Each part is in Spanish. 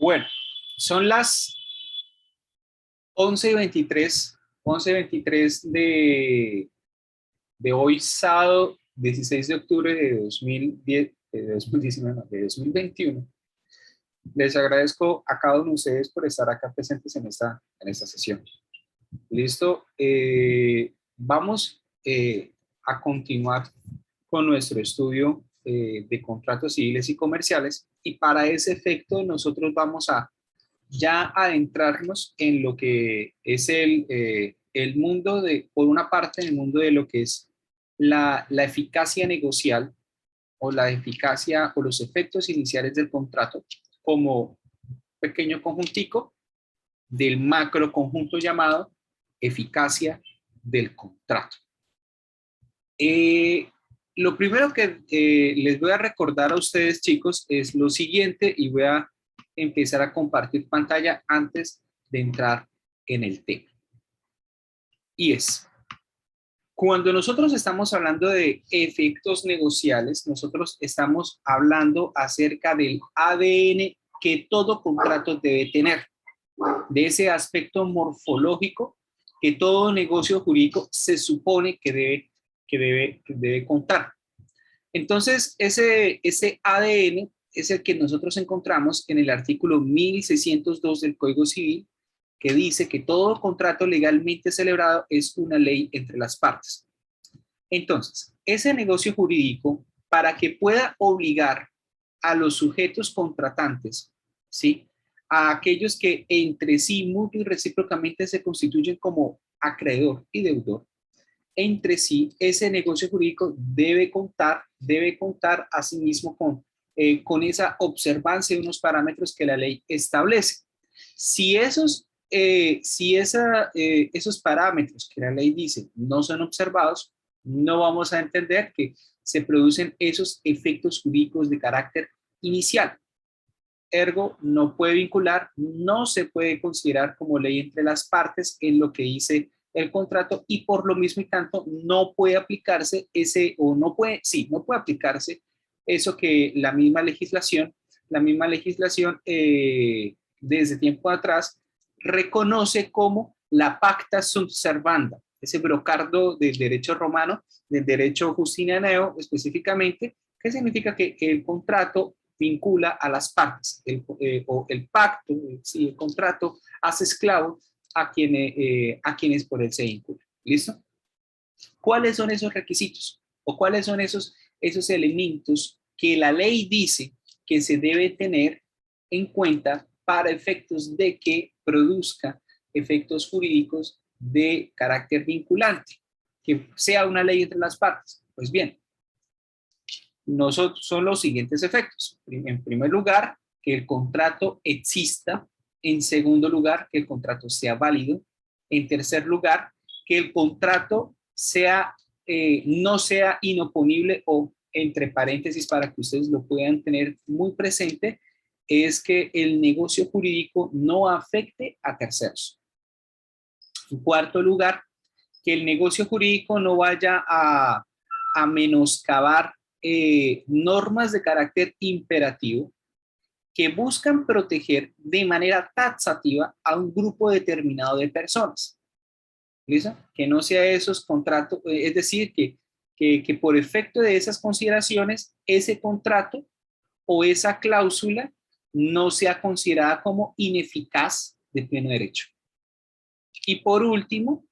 Bueno, son las 11:23, 11:23 de hoy, sábado 16 de octubre de 2010, de 2019, no, de 2021. Les agradezco a cada uno de ustedes por estar acá presentes en esta sesión. ¿Listo? Vamos a continuar con nuestro estudio de contratos civiles y comerciales, y para ese efecto nosotros vamos a ya adentrarnos en lo que es el mundo de, por una parte, en el mundo de lo que es la eficacia negocial o la eficacia o los efectos iniciales del contrato como pequeño conjuntico del macro conjunto llamado eficacia del contrato. Lo primero que les voy a recordar a ustedes, chicos, es lo siguiente, y voy a empezar a compartir pantalla antes de entrar en el tema. Y es, cuando nosotros estamos hablando de efectos negociales, nosotros estamos hablando acerca del ADN que todo contrato debe tener, de ese aspecto morfológico que todo negocio jurídico se supone que debe contar. Entonces, ese ADN es el que nosotros encontramos en el artículo 1602 del Código Civil, que dice que todo contrato legalmente celebrado es una ley entre las partes. Entonces, ese negocio jurídico, para que pueda obligar a los sujetos contratantes, ¿sí?, a aquellos que entre sí mutuo y recíprocamente se constituyen como acreedor y deudor, entre sí, ese negocio jurídico debe contar asimismo con esa observancia de unos parámetros que la ley establece. Si esos parámetros que la ley dice no son observados, no vamos a entender que se producen esos efectos jurídicos de carácter inicial. Ergo, no puede vincular, no se puede considerar como ley entre las partes en lo que dice el contrato, y por lo mismo y tanto no puede aplicarse no puede aplicarse eso que la misma legislación desde tiempo atrás reconoce como la pacta sunt servanda, ese brocardo del derecho romano, del derecho justinianeo específicamente, que significa que el contrato vincula a las partes, o el pacto, sí, el contrato hace esclavo a quienes por él se vinculan. ¿Listo? ¿Cuáles son esos requisitos? ¿O cuáles son esos elementos que la ley dice que se debe tener en cuenta para efectos de que produzca efectos jurídicos de carácter vinculante, que sea una ley entre las partes? Pues bien, son los siguientes efectos. En primer lugar, que el contrato exista. En segundo lugar, que el contrato sea válido. En tercer lugar, que el contrato no sea inoponible, o entre paréntesis para que ustedes lo puedan tener muy presente, es que el negocio jurídico no afecte a terceros. En cuarto lugar, que el negocio jurídico no vaya a menoscabar normas de carácter imperativo que buscan proteger de manera taxativa a un grupo determinado de personas. ¿Listo? Que no sea esos contratos, es decir, que por efecto de esas consideraciones, ese contrato o esa cláusula no sea considerada como ineficaz de pleno derecho. Y por último,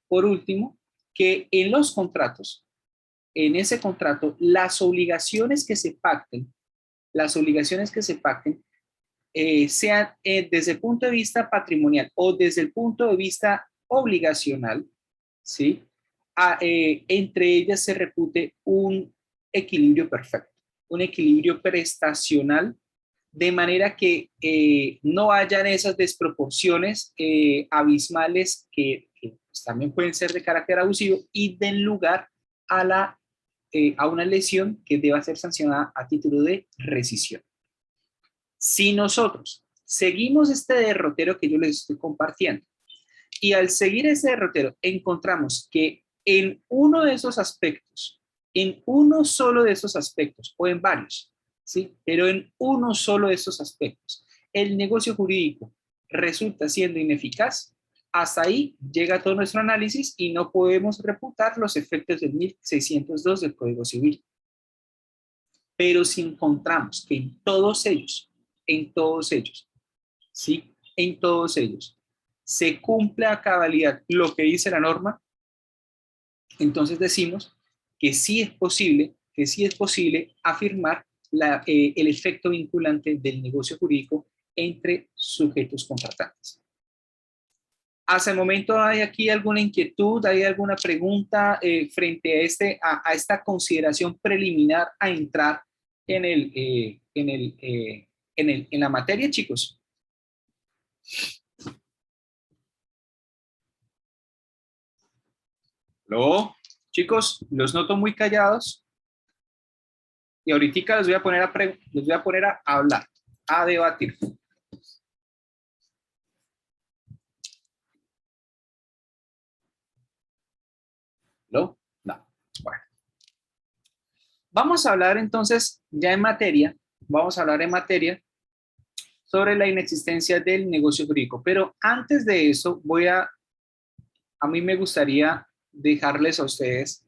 que en los contratos, en ese contrato, las obligaciones que se pacten, sean desde el punto de vista patrimonial o desde el punto de vista obligacional, ¿sí? Entre ellas se repute un equilibrio perfecto, un equilibrio prestacional, de manera que no hayan esas desproporciones abismales que pues, también pueden ser de carácter abusivo, y den lugar a una lesión que deba ser sancionada a título de rescisión. Si nosotros seguimos este derrotero que yo les estoy compartiendo, y al seguir ese derrotero encontramos que en uno de esos aspectos, en uno solo de esos aspectos, o en varios, ¿sí?, pero en uno solo de esos aspectos, el negocio jurídico resulta siendo ineficaz, hasta ahí llega todo nuestro análisis y no podemos reputar los efectos del 1602 del Código Civil. Pero si encontramos que en todos ellos, ¿sí? En todos ellos, se cumple a cabalidad lo que dice la norma, entonces decimos que sí es posible afirmar el efecto vinculante del negocio jurídico entre sujetos contratantes. ¿Hasta el momento hay aquí alguna inquietud, hay alguna pregunta frente a esta consideración preliminar a entrar en la materia, chicos? ¿Aló? Chicos, los noto muy callados y ahorita les voy a poner a hablar, a debatir. ¿No? No. Bueno. Vamos a hablar entonces ya en materia, sobre la inexistencia del negocio jurídico. Pero antes de eso, a mí me gustaría dejarles a ustedes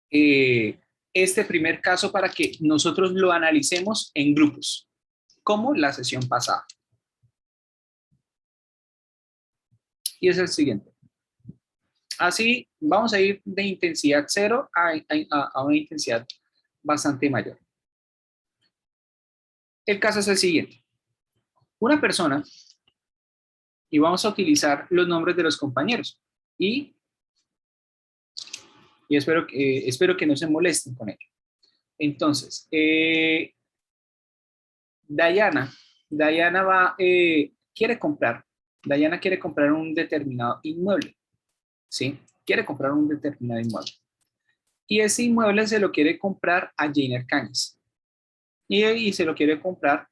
este primer caso para que nosotros lo analicemos en grupos, como la sesión pasada. Y es el siguiente. Así vamos a ir de intensidad 0 a una intensidad bastante mayor. El caso es el siguiente. Una persona, y vamos a utilizar los nombres de los compañeros, y espero que no se molesten con ello. Entonces, Dayana quiere comprar un determinado inmueble, ¿sí? Quiere comprar un determinado inmueble. Y ese inmueble se lo quiere comprar a Jainer Cañas. Y se lo quiere comprar,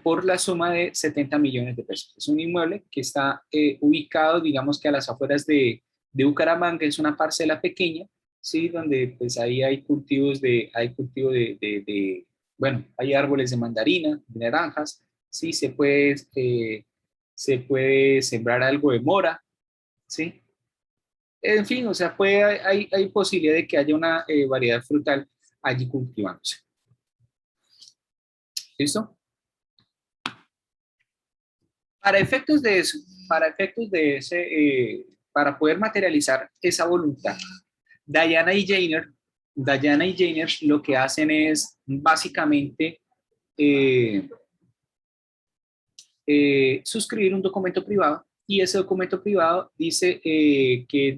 por la suma de 70 millones de pesos. Es un inmueble que está ubicado, digamos que a las afueras de Bucaramanga, es una parcela pequeña, ¿sí? Donde pues ahí hay bueno, hay árboles de mandarina, de naranjas, ¿sí? Se puede sembrar algo de mora, ¿sí? En fin, o sea, hay posibilidad de que haya una variedad frutal allí cultivándose. ¿Listo? Para efectos de eso, para poder materializar esa voluntad, Dayana y Jainer lo que hacen es básicamente suscribir un documento privado, y ese documento privado dice que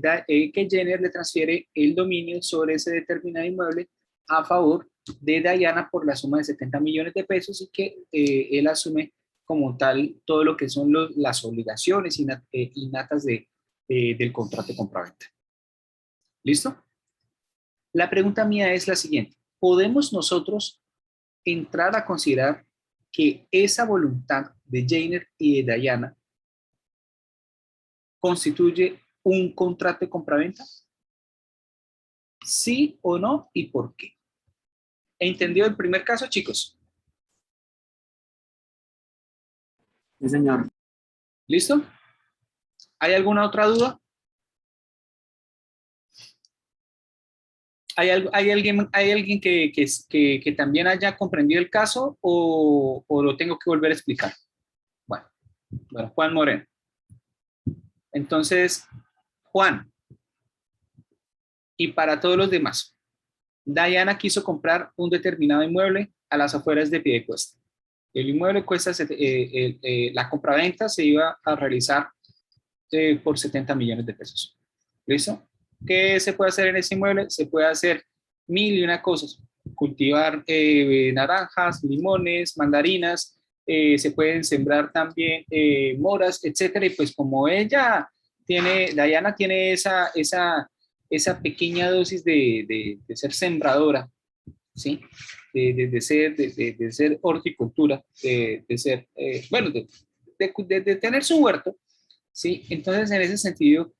Jainer le transfiere el dominio sobre ese determinado inmueble a favor de Dayana por la suma de 70 millones de pesos, y que él asume como tal todo lo que son las obligaciones innatas del contrato de compraventa. ¿Listo? La pregunta mía es la siguiente. ¿Podemos nosotros entrar a considerar que esa voluntad de Jainer y de Dayana constituye un contrato de compraventa? ¿Sí o no? ¿Y por qué? ¿Entendido el primer caso, chicos? Sí, señor. ¿Listo? ¿Hay alguna otra duda? ¿Hay alguien que también haya comprendido el caso, o lo tengo que volver a explicar? Bueno, Juan Moreno. Entonces, Juan, y para todos los demás, Dayana quiso comprar un determinado inmueble a las afueras de Piedecuesta. El inmueble cuesta, la compraventa se iba a realizar por 70 millones de pesos. ¿Listo? ¿Qué se puede hacer en ese inmueble? Se puede hacer mil y una cosas. Cultivar naranjas, limones, mandarinas, se pueden sembrar también moras, etcétera. Y pues como Dayana tiene esa pequeña dosis de ser sembradora, ¿sí? De ser horticultura, de ser, bueno, de tener su huerto, ¿sí? Entonces, en ese sentido,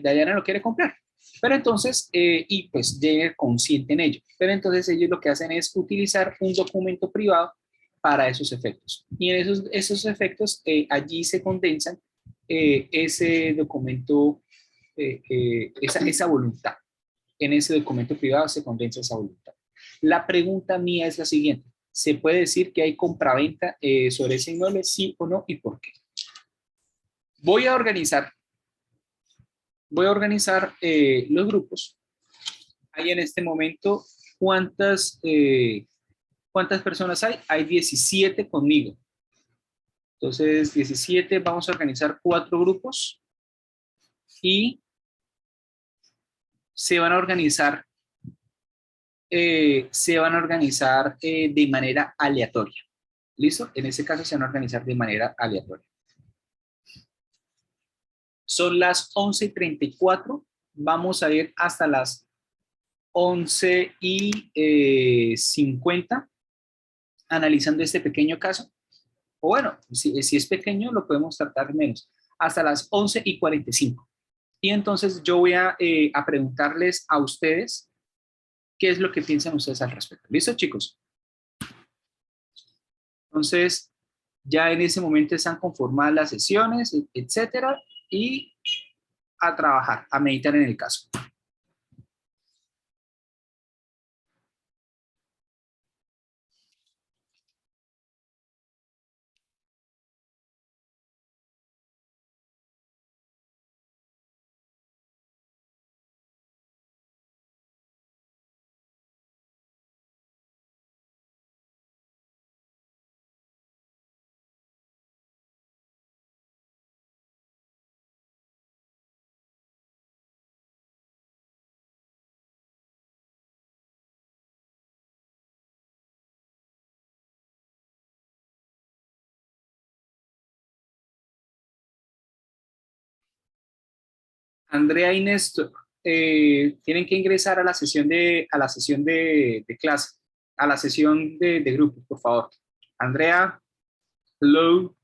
Dayana lo quiere comprar. Pero entonces, y pues Jenner consciente en ello. Pero entonces ellos lo que hacen es utilizar un documento privado para esos efectos. Y en esos efectos, allí se condensan ese documento, esa voluntad. En ese documento privado se condensa esa voluntad. La pregunta mía es la siguiente. ¿Se puede decir que hay compraventa sobre ese inmueble, sí o no, y por qué? Voy a organizar, los grupos. Hay en este momento, ¿cuántas personas hay? Hay 17 conmigo. Entonces, 17, vamos a organizar 4 grupos y se van a organizar, de manera aleatoria. ¿Listo? En ese caso se van a organizar de manera aleatoria. Son las 11:34. Vamos a ir hasta las 11:50 analizando este pequeño caso. O bueno, si es pequeño, lo podemos tratar menos. Hasta las 11:45. Y entonces yo voy a preguntarles a ustedes qué es lo que piensan ustedes al respecto. ¿Listo, chicos? Entonces, ya en ese momento están conformadas las sesiones, etcétera, y a trabajar, a meditar en el caso. Andrea y Néstor tienen que ingresar a la sesión de clase, a la sesión de grupos, por favor. Andrea, hello.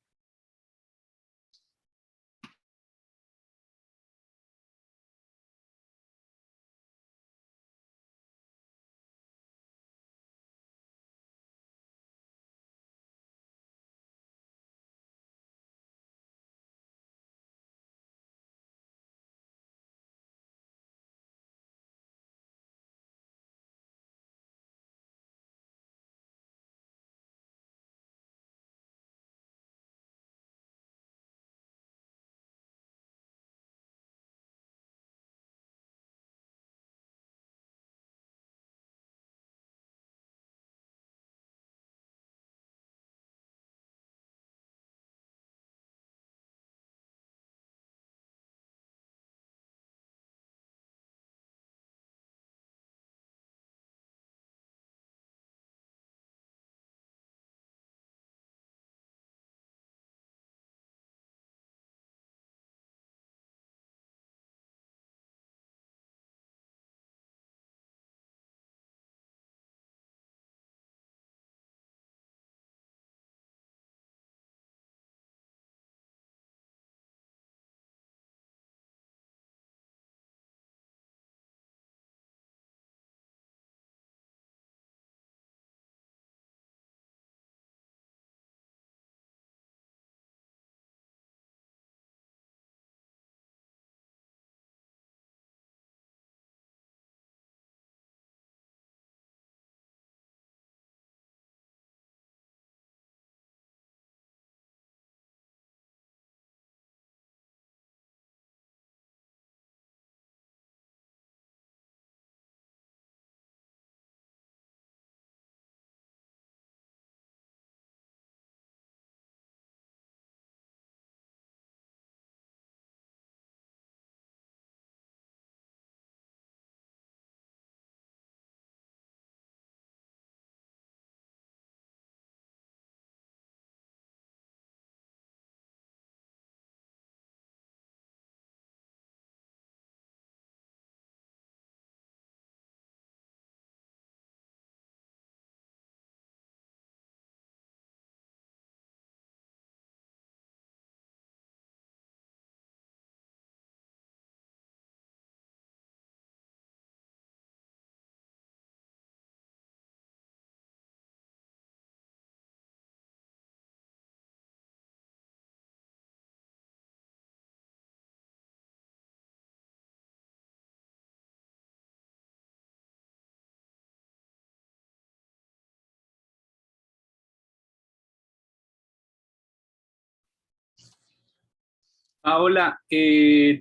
Paola,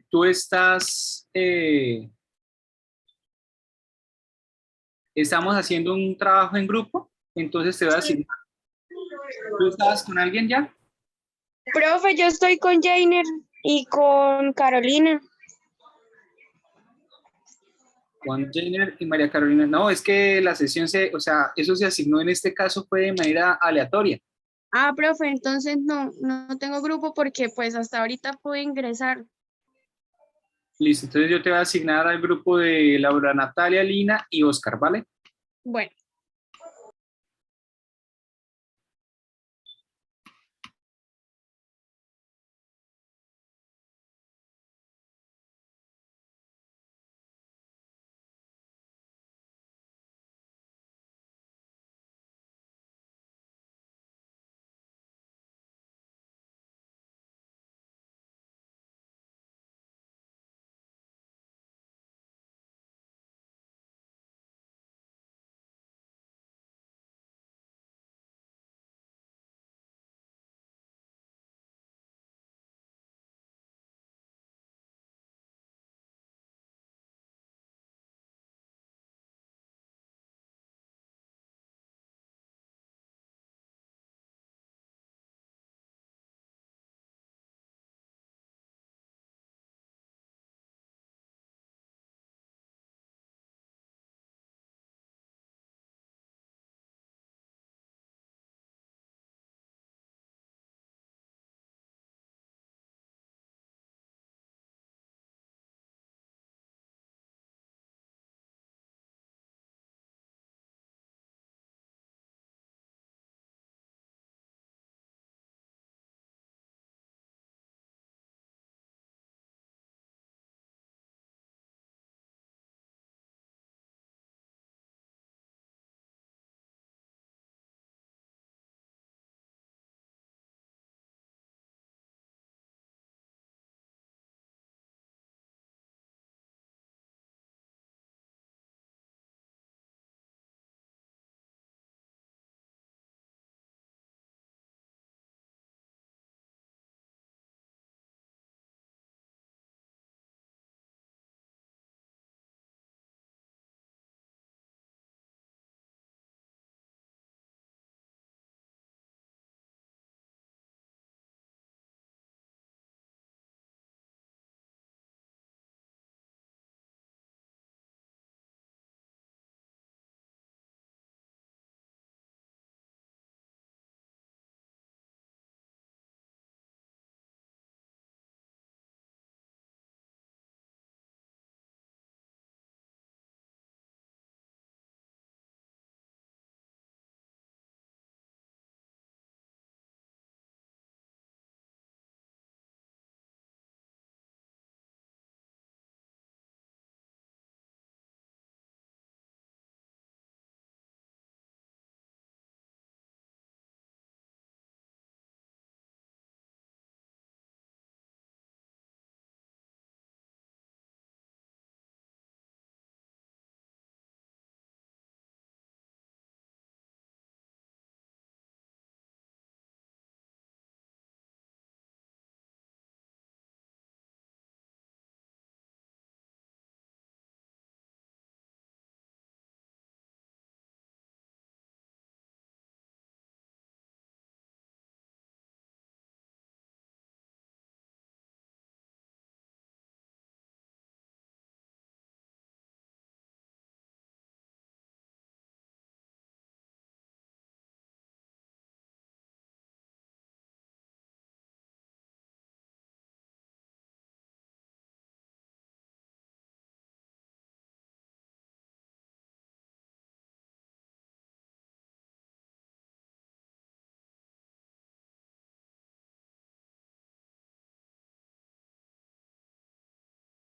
tú estamos haciendo un trabajo en grupo, entonces te voy a decir, ¿tú estabas con alguien ya? Profe, yo estoy con Jainer y con Carolina. Juan Jenner y María Carolina. No, es que la sesión o sea, eso se asignó en este caso fue de manera aleatoria. Ah, profe, entonces no tengo grupo porque pues hasta ahorita pude ingresar. Listo, entonces yo te voy a asignar al grupo de Laura Natalia, Lina y Oscar, ¿vale? Bueno,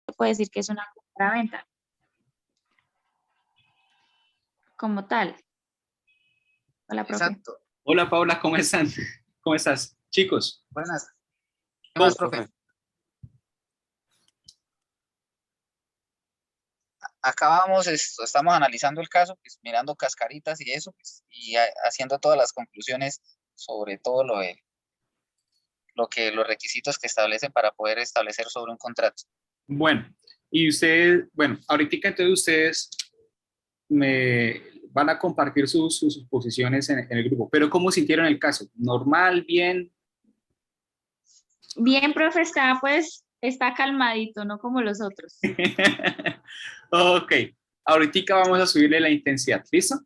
se puede decir que es una compra-venta como tal. Hola, profe. Exacto. Hola Paola, ¿cómo están? ¿Cómo estás? Chicos, Buenas. ¿Qué más, todos, profe? Acabamos esto, estamos analizando el caso, pues mirando cascaritas y eso, pues, y haciendo todas las conclusiones sobre todo los requisitos que establecen para poder establecer sobre un contrato. Bueno, y ustedes, bueno, ahorita entonces ustedes me van a compartir sus posiciones en el grupo, pero ¿cómo sintieron el caso? ¿Normal, bien? Bien, profe, está calmadito, no como los otros. Ok, ahorita vamos a subirle la intensidad, ¿listo?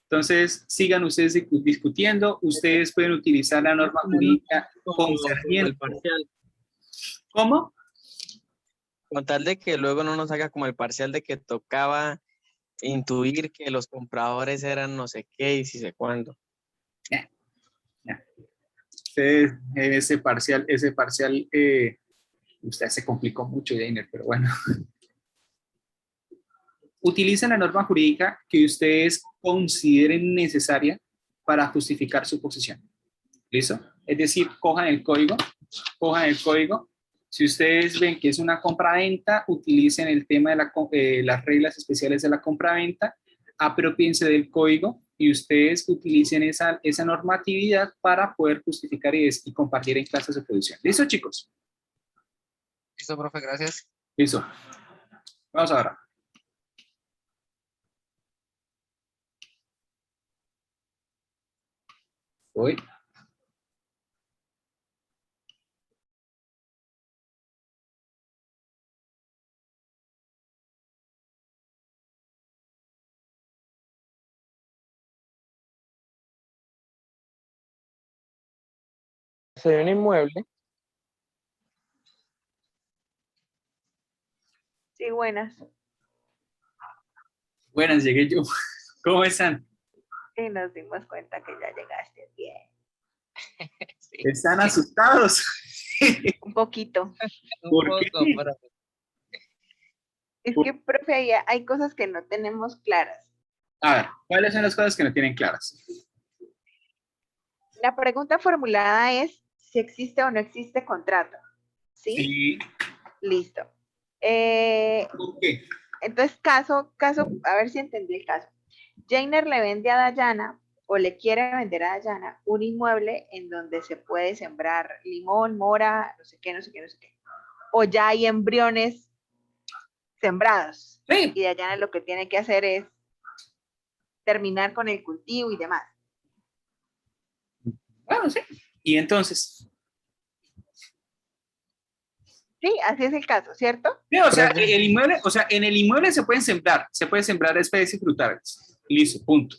Entonces, sigan ustedes discutiendo, ustedes pueden utilizar la norma jurídica concerniente. El parcial. ¿Cómo? Con tal de que luego no nos haga como el parcial de que tocaba intuir que los compradores eran no sé qué y si sé cuándo. Ustedes, ese parcial, usted se complicó mucho, Jainer, pero bueno. Utilicen la norma jurídica que ustedes consideren necesaria para justificar su posición. ¿Listo? Es decir, cojan el código. Si ustedes ven que es una compra-venta, utilicen el tema de las reglas especiales de la compra-venta, apropiense del código y ustedes utilicen esa normatividad para poder justificar y compartir en clases su posición. ¿Listo, chicos? Listo, profe, gracias. Listo. Vamos ahora. Voy. Se ve un inmueble. Sí, buenas. Buenas, llegué yo. ¿Cómo están? Y nos dimos cuenta que ya llegaste bien. Sí. ¿Están asustados? Un poquito. ¿Por Un qué? poco, profe. Es que, profe, hay cosas que no tenemos claras. A ver, ¿cuáles son las cosas que no tienen claras? La pregunta formulada es si existe o no existe contrato. ¿Sí? Sí. Listo. ¿Por qué? Entonces, caso, a ver si entendí el caso. Jainer le vende a Dayana o le quiere vender a Dayana un inmueble en donde se puede sembrar limón, mora, no sé qué, no sé qué, no sé qué. O ya hay embriones sembrados. Sí. Y Dayana lo que tiene que hacer es terminar con el cultivo y demás. Bueno, sí. Y entonces, Sí, así es el caso, ¿cierto? sí, o sea, el inmueble, o sea, en el inmueble se puede sembrar especies frutales. Listo, punto.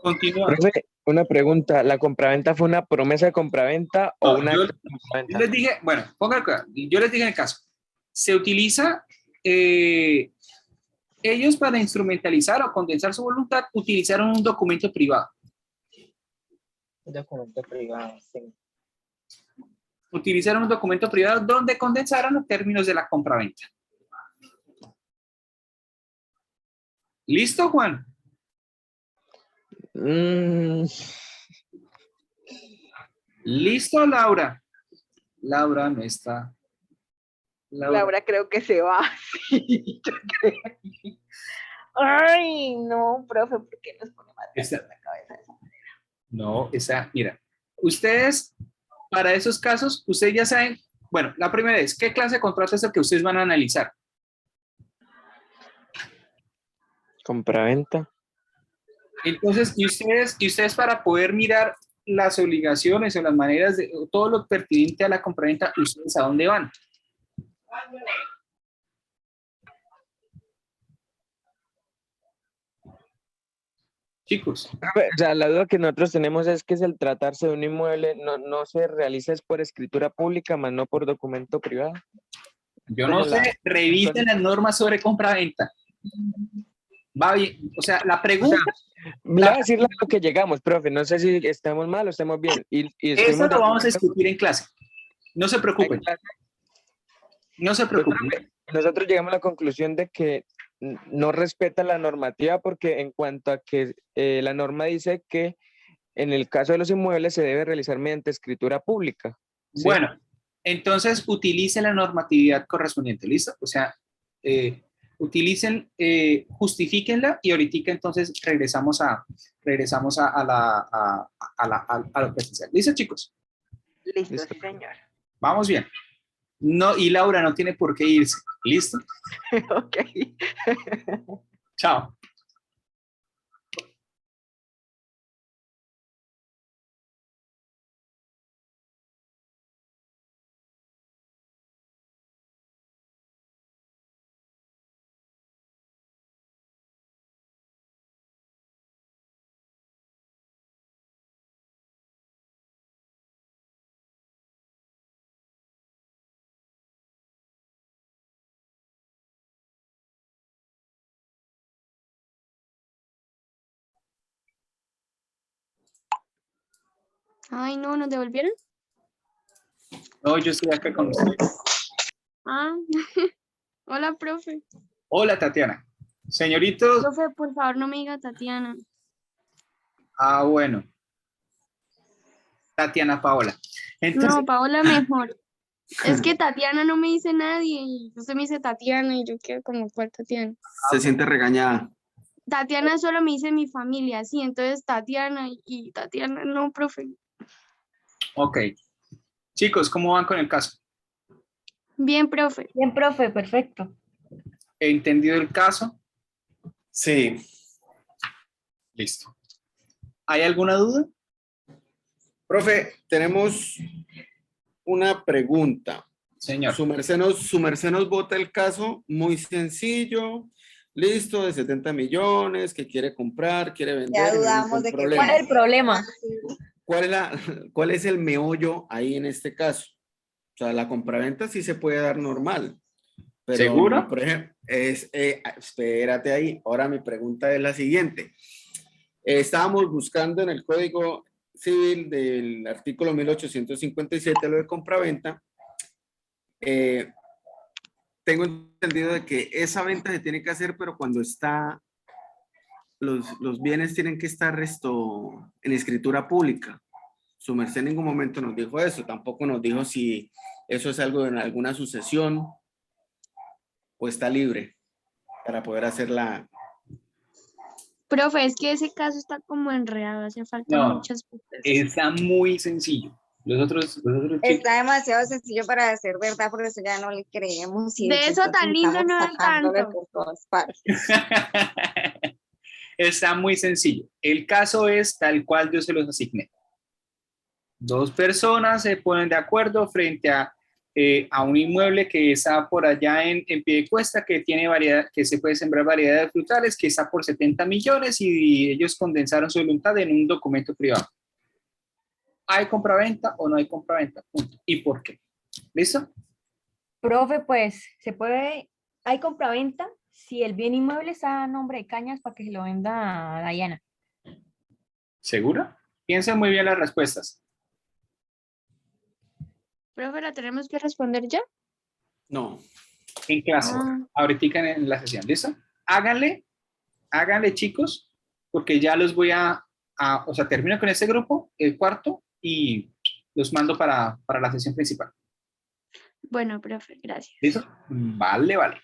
Continúa. Profe, una pregunta. ¿La compraventa fue una promesa de compraventa o No, un yo- acto de Yo compraventa? les dije, bueno, pongan cuidado, yo les dije en el caso, se utiliza, ellos para instrumentalizar o condensar su voluntad, utilizaron un documento privado. Un documento privado, sí. Utilizaron un documento privado donde condensaron los términos de la compraventa. ¿Listo, Juan? ¿Listo, Laura? Laura no está. Laura creo que se va. Sí, yo creo. Ay, no, profe, ¿por qué nos pone más Esa- en la cabeza esa? No, mira, ustedes, para esos casos, ustedes ya saben, bueno, la primera es, ¿qué clase de contrato es el que ustedes van a analizar? Compraventa. Entonces, y ustedes para poder mirar las obligaciones o las maneras de o todo lo pertinente a la compraventa, ¿ustedes a dónde van? Chicos, O sea, la duda que nosotros tenemos es que si el tratarse de un inmueble no se realiza es por escritura pública, más no por documento privado. yo no Como sé, revisen las normas sobre compraventa. Va bien, o sea, la pregunta, Le voy a decir lo que llegamos, profe. No sé si estamos mal o estamos bien. Y eso estuvimos lo vamos a de- discutir en clase. No se preocupen, no se preocupen. Nosotros llegamos a la conclusión de que no respeta la normativa porque en cuanto a que la norma dice que en el caso de los inmuebles se debe realizar mediante escritura pública. ¿sí? Bueno, entonces utilice la normatividad correspondiente, ¿listo? O sea, utilicen, justifíquenla y ahorita entonces regresamos a lo presencial. ¿Listo, chicos? Listo, Listo. sí, señor. Vamos bien. No, y Laura no tiene por qué irse. ¿Listo? Ok. Chao. Ay, no, ¿nos devolvieron? No, yo estoy acá con ustedes. Ah, hola, profe. Hola, Tatiana. Señoritos. Profe, por favor, no me diga Tatiana. Bueno. Tatiana Paola. Entonces, No, Paola mejor. Es que Tatiana no me dice nadie y usted me dice Tatiana y yo quedo como, ¿cuál Tatiana? Se siente regañada. Tatiana solo me dice mi familia, sí, entonces Tatiana y Tatiana, no, profe. ok. Chicos, ¿cómo van con el caso? Bien, profe. Bien, profe, perfecto. ¿He entendido el caso? Sí. Listo. ¿Hay alguna duda? Profe, tenemos una pregunta. Señor. Su merced nos vota el caso muy sencillo, listo, de 70 millones, que quiere comprar, quiere vender. Ya y no hay dudamos ningún de que problema. ¿Cuál es el problema? ¿Cuál es el meollo ahí en este caso? O sea, la compraventa sí se puede dar normal. Pero ¿Seguro? por ejemplo, espérate ahí. Ahora mi pregunta es la siguiente. Estábamos buscando en el Código Civil del artículo 1857, lo de compraventa. Tengo entendido de que esa venta se tiene que hacer, pero cuando está, los bienes tienen que estar en escritura pública. Su merced en ningún momento nos dijo eso, tampoco nos dijo si eso es algo en alguna sucesión o está libre para poder hacerla. Profe, es que ese caso está como enredado, hace falta No, muchas cosas. está muy sencillo. Los otros chicos. Está demasiado sencillo para ser verdad, por eso ya no le creemos. Y De entonces eso tan lindo estamos no hay sacándole tanto. por todas partes. Está muy sencillo. El caso es tal cual yo se los asigné. Dos personas se ponen de acuerdo frente a un inmueble que está por allá en Piedecuesta, que tiene variedad, que se puede sembrar variedades frutales, que está por 70 millones y ellos condensaron su voluntad en un documento privado. ¿Hay compraventa o no hay compraventa? Punto. ¿Y por qué? ¿Listo? Profe, pues, hay compraventa si el bien inmueble está a nombre de Cañas para que se lo venda a Dayana. ¿Seguro? Piensen muy bien las respuestas. Profe, ¿la tenemos que responder ya? No. En clase, ahorita en la sesión, ¿listo? Háganle chicos, porque ya los voy o sea, termino con este grupo, el cuarto, y los mando para la sesión principal. Bueno, profe, gracias. ¿Listo? Vale, vale.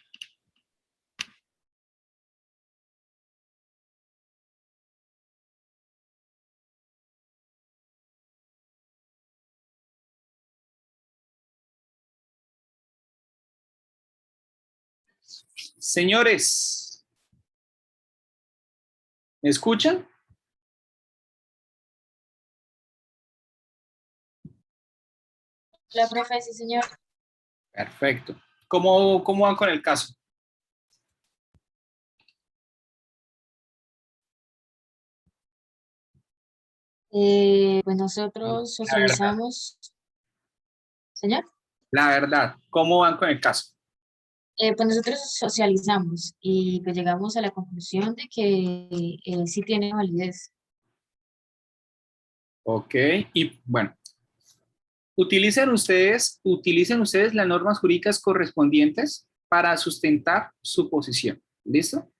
Señores, ¿me escuchan? La profe, sí, señor. Perfecto. ¿Cómo van con el caso? Pues nosotros socializamos. Señor. La verdad, ¿cómo van con el caso? Pues nosotros socializamos y pues llegamos a la conclusión de que sí tiene validez. Ok, y bueno, utilicen ustedes las normas jurídicas correspondientes para sustentar su posición. ¿Listo?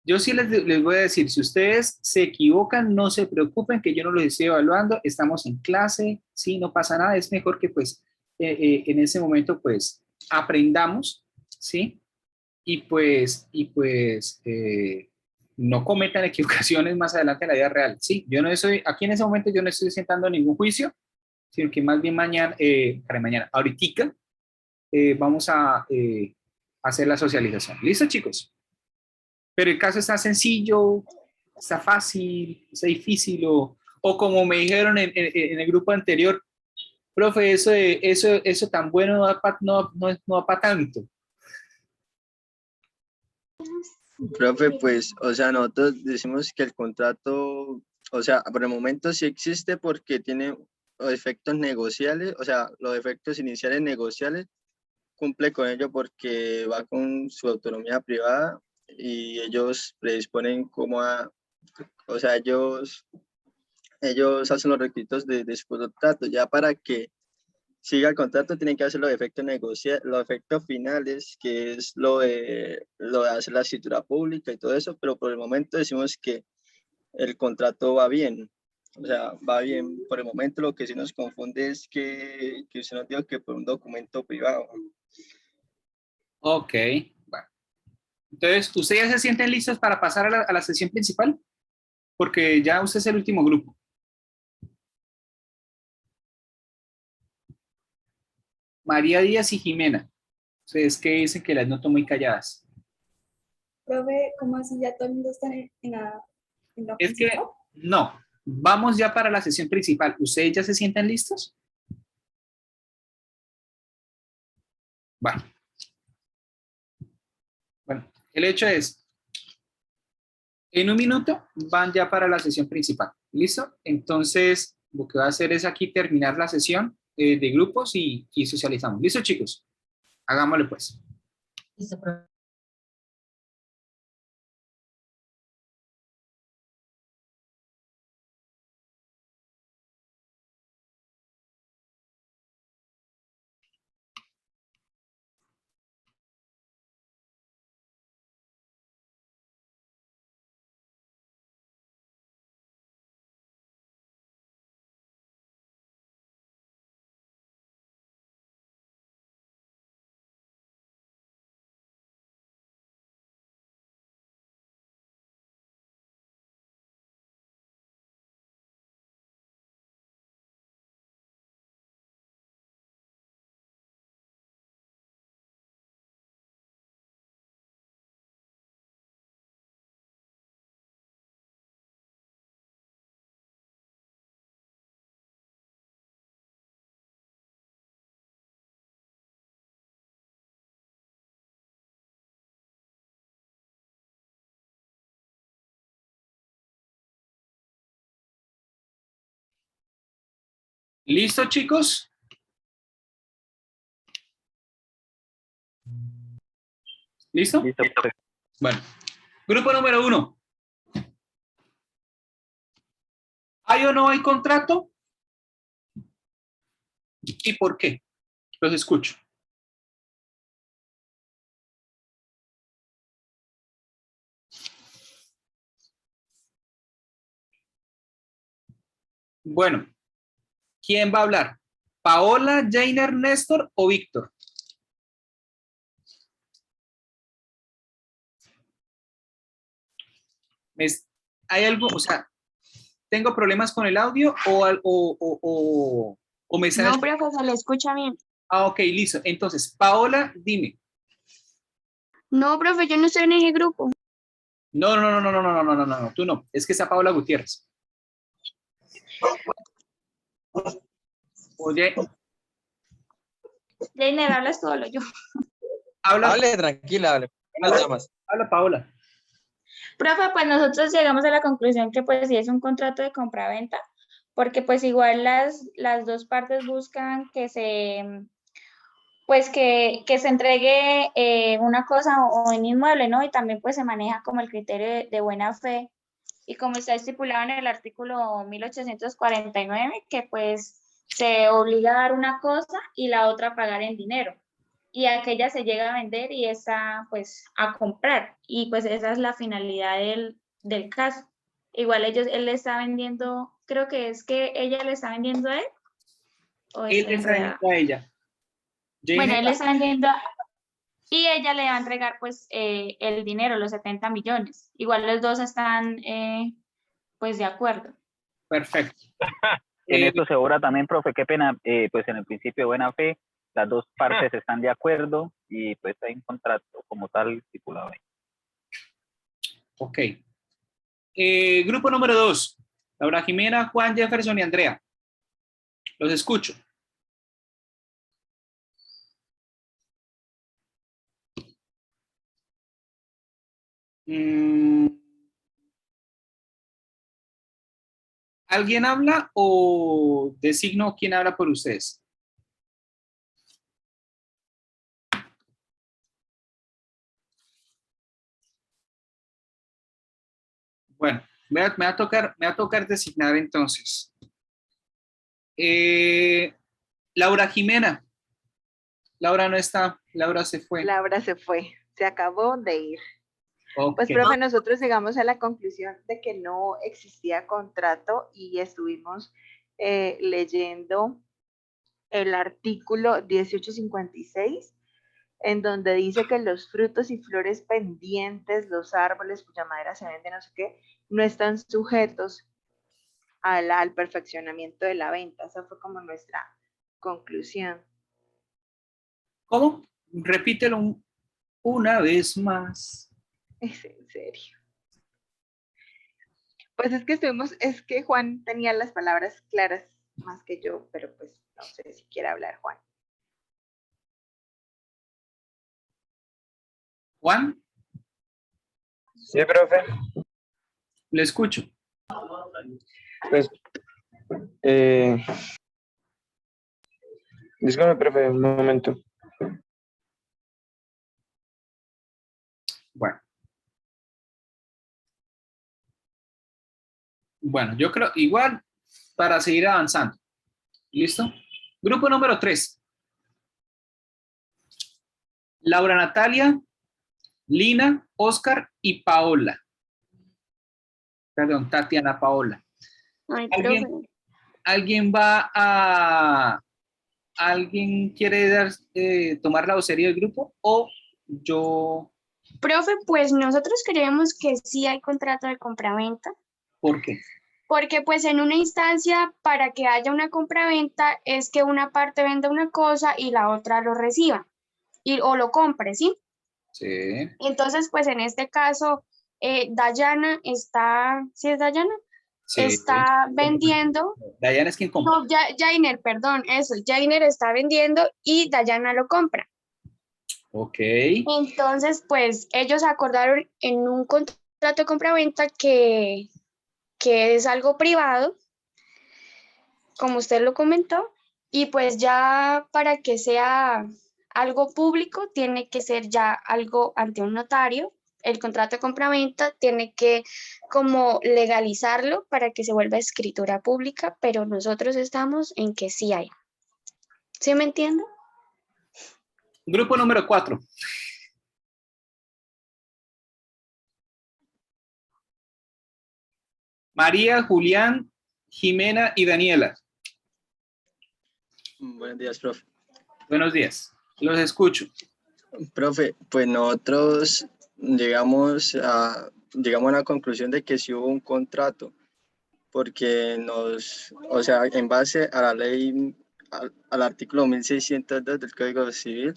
Yo sí les voy a decir, si ustedes se equivocan, no se preocupen, que yo no los estoy evaluando, estamos en clase, sí, no pasa nada, es mejor que pues en ese momento pues aprendamos, ¿sí? no cometan equivocaciones más adelante en la vida real. Sí, yo no soy, aquí en ese momento yo no estoy sentando ningún juicio, sino que más bien mañana, ahoritica, vamos a hacer la socialización. ¿Listo, chicos? Pero el caso está sencillo, está fácil, está difícil, o como me dijeron en el grupo anterior, profe, eso tan bueno no va para tanto. Profe, pues, o sea, nosotros decimos que el contrato, o sea, por el momento sí existe porque tiene los efectos negociables, o sea, los efectos iniciales negociables, cumple con ello porque va con su autonomía privada y ellos predisponen como a, o sea, ellos hacen los requisitos de su contrato, ya para que siga el contrato tienen que hacer los efectos los efectos finales, que es lo de hacer la escritura pública y todo eso, pero por el momento decimos que el contrato va bien. O sea, va bien. Por el momento lo que sí nos confunde es que usted nos dijo que por un documento privado. Ok, bueno. Entonces, ¿ustedes ya se sienten listos para pasar a la sesión principal? Porque ya usted es el último grupo. María Díaz y Jimena. Ustedes que dicen que las noto muy calladas. Profe, ¿cómo así ya todo el mundo está en la Es que, principal? no, vamos ya para la sesión principal. ¿Ustedes ya se sienten listos? Bueno, el hecho es, en un minuto van ya para la sesión principal. ¿Listo? Entonces, lo que voy a hacer es aquí terminar la sesión de grupos y socializamos. ¿Listo, chicos? Hagámosle pues. Listo, profe. ¿Listo, chicos? ¿Listo? Listo, profe. Bueno, grupo número 1. ¿Hay o no hay contrato? ¿Y por qué? Los escucho. Bueno, ¿quién va a hablar? ¿Paola, Jainer, Néstor o Víctor? ¿Hay algo, o sea, tengo problemas con el audio o me están... No, profe, se le escucha bien. Ah, ok, listo. Entonces, Paola, dime. No, profe, yo no estoy en ese grupo. No, tú no. Es que está Paola Gutiérrez. Oye, Leiner, hablas tú, hablo yo. Hable, tranquila, hable. Habla Paola. Profe, pues nosotros llegamos a la conclusión que pues sí es un contrato de compraventa, porque pues igual las dos partes buscan que se, pues que se entregue una cosa o un inmueble, ¿no? Y también pues se maneja como el criterio de buena fe y como está estipulado en el artículo 1849, que pues se obliga a dar una cosa y la otra a pagar en dinero. Y aquella se llega a vender y esa pues a comprar. Y pues esa es la finalidad del caso. Igual él le está vendiendo, creo que es que ella le está vendiendo a él. O Él le está vendiendo a ella. Bueno, él le está vendiendo y ella le va a entregar pues el dinero, los 70 millones. Igual los dos están pues de acuerdo. Perfecto. En esto se obra también, profe, qué pena, pues en el principio de buena fe, las dos partes están de acuerdo y pues hay un contrato como tal estipulado ahí. Ok. Grupo número 2. Laura Jimena, Juan, Jefferson y Andrea. Los escucho. ¿Alguien habla o designo quién habla por ustedes? Bueno, me va a tocar designar entonces. Laura Jimena. Laura no está, Laura se fue. Laura se fue, se acabó de ir. Ok. Pues, profe, nosotros llegamos a la conclusión de que no existía contrato y estuvimos leyendo el artículo 1856, en donde dice que los frutos y flores pendientes, los árboles cuya madera se vende, no sé qué, no están sujetos al perfeccionamiento de la venta. Esa fue como nuestra conclusión. ¿Cómo? Repítelo una vez más. Es en serio. Pues es que Juan tenía las palabras claras más que yo, pero pues no sé si quiere hablar Juan. Juan. Sí, profe. Le escucho. Pues, disculpe, profe, un momento. Bueno, yo creo igual para seguir avanzando. ¿Listo? Grupo número 3. Laura Natalia, Lina, Oscar y Paola. Perdón, Tatiana Paola. Ay, ¿Alguien va a... ¿Alguien quiere tomar la vocería del grupo o yo? Profe, pues nosotros creemos que sí hay contrato de compraventa. ¿Por qué? Porque pues en una instancia para que haya una compraventa es que una parte venda una cosa y la otra lo reciba o lo compre, ¿sí? Sí. Entonces pues en este caso Dayana está, ¿sí es Dayana? Sí. Está vendiendo. Dayana es quien compra. No, Jainer, perdón, eso, Jainer está vendiendo y Dayana lo compra. Ok. Entonces pues ellos acordaron en un contrato de compraventa que es algo privado, como usted lo comentó, y pues ya para que sea algo público tiene que ser ya algo ante un notario. El contrato de compraventa tiene que como legalizarlo para que se vuelva escritura pública, pero nosotros estamos en que sí hay. ¿Sí me entiende? Grupo número 4. María, Julián, Jimena y Daniela. Buenos días, profe. Buenos días. Los escucho. Profe, pues nosotros llegamos a la conclusión de que sí hubo un contrato, porque o sea, en base a la ley, al artículo 1602 del Código Civil,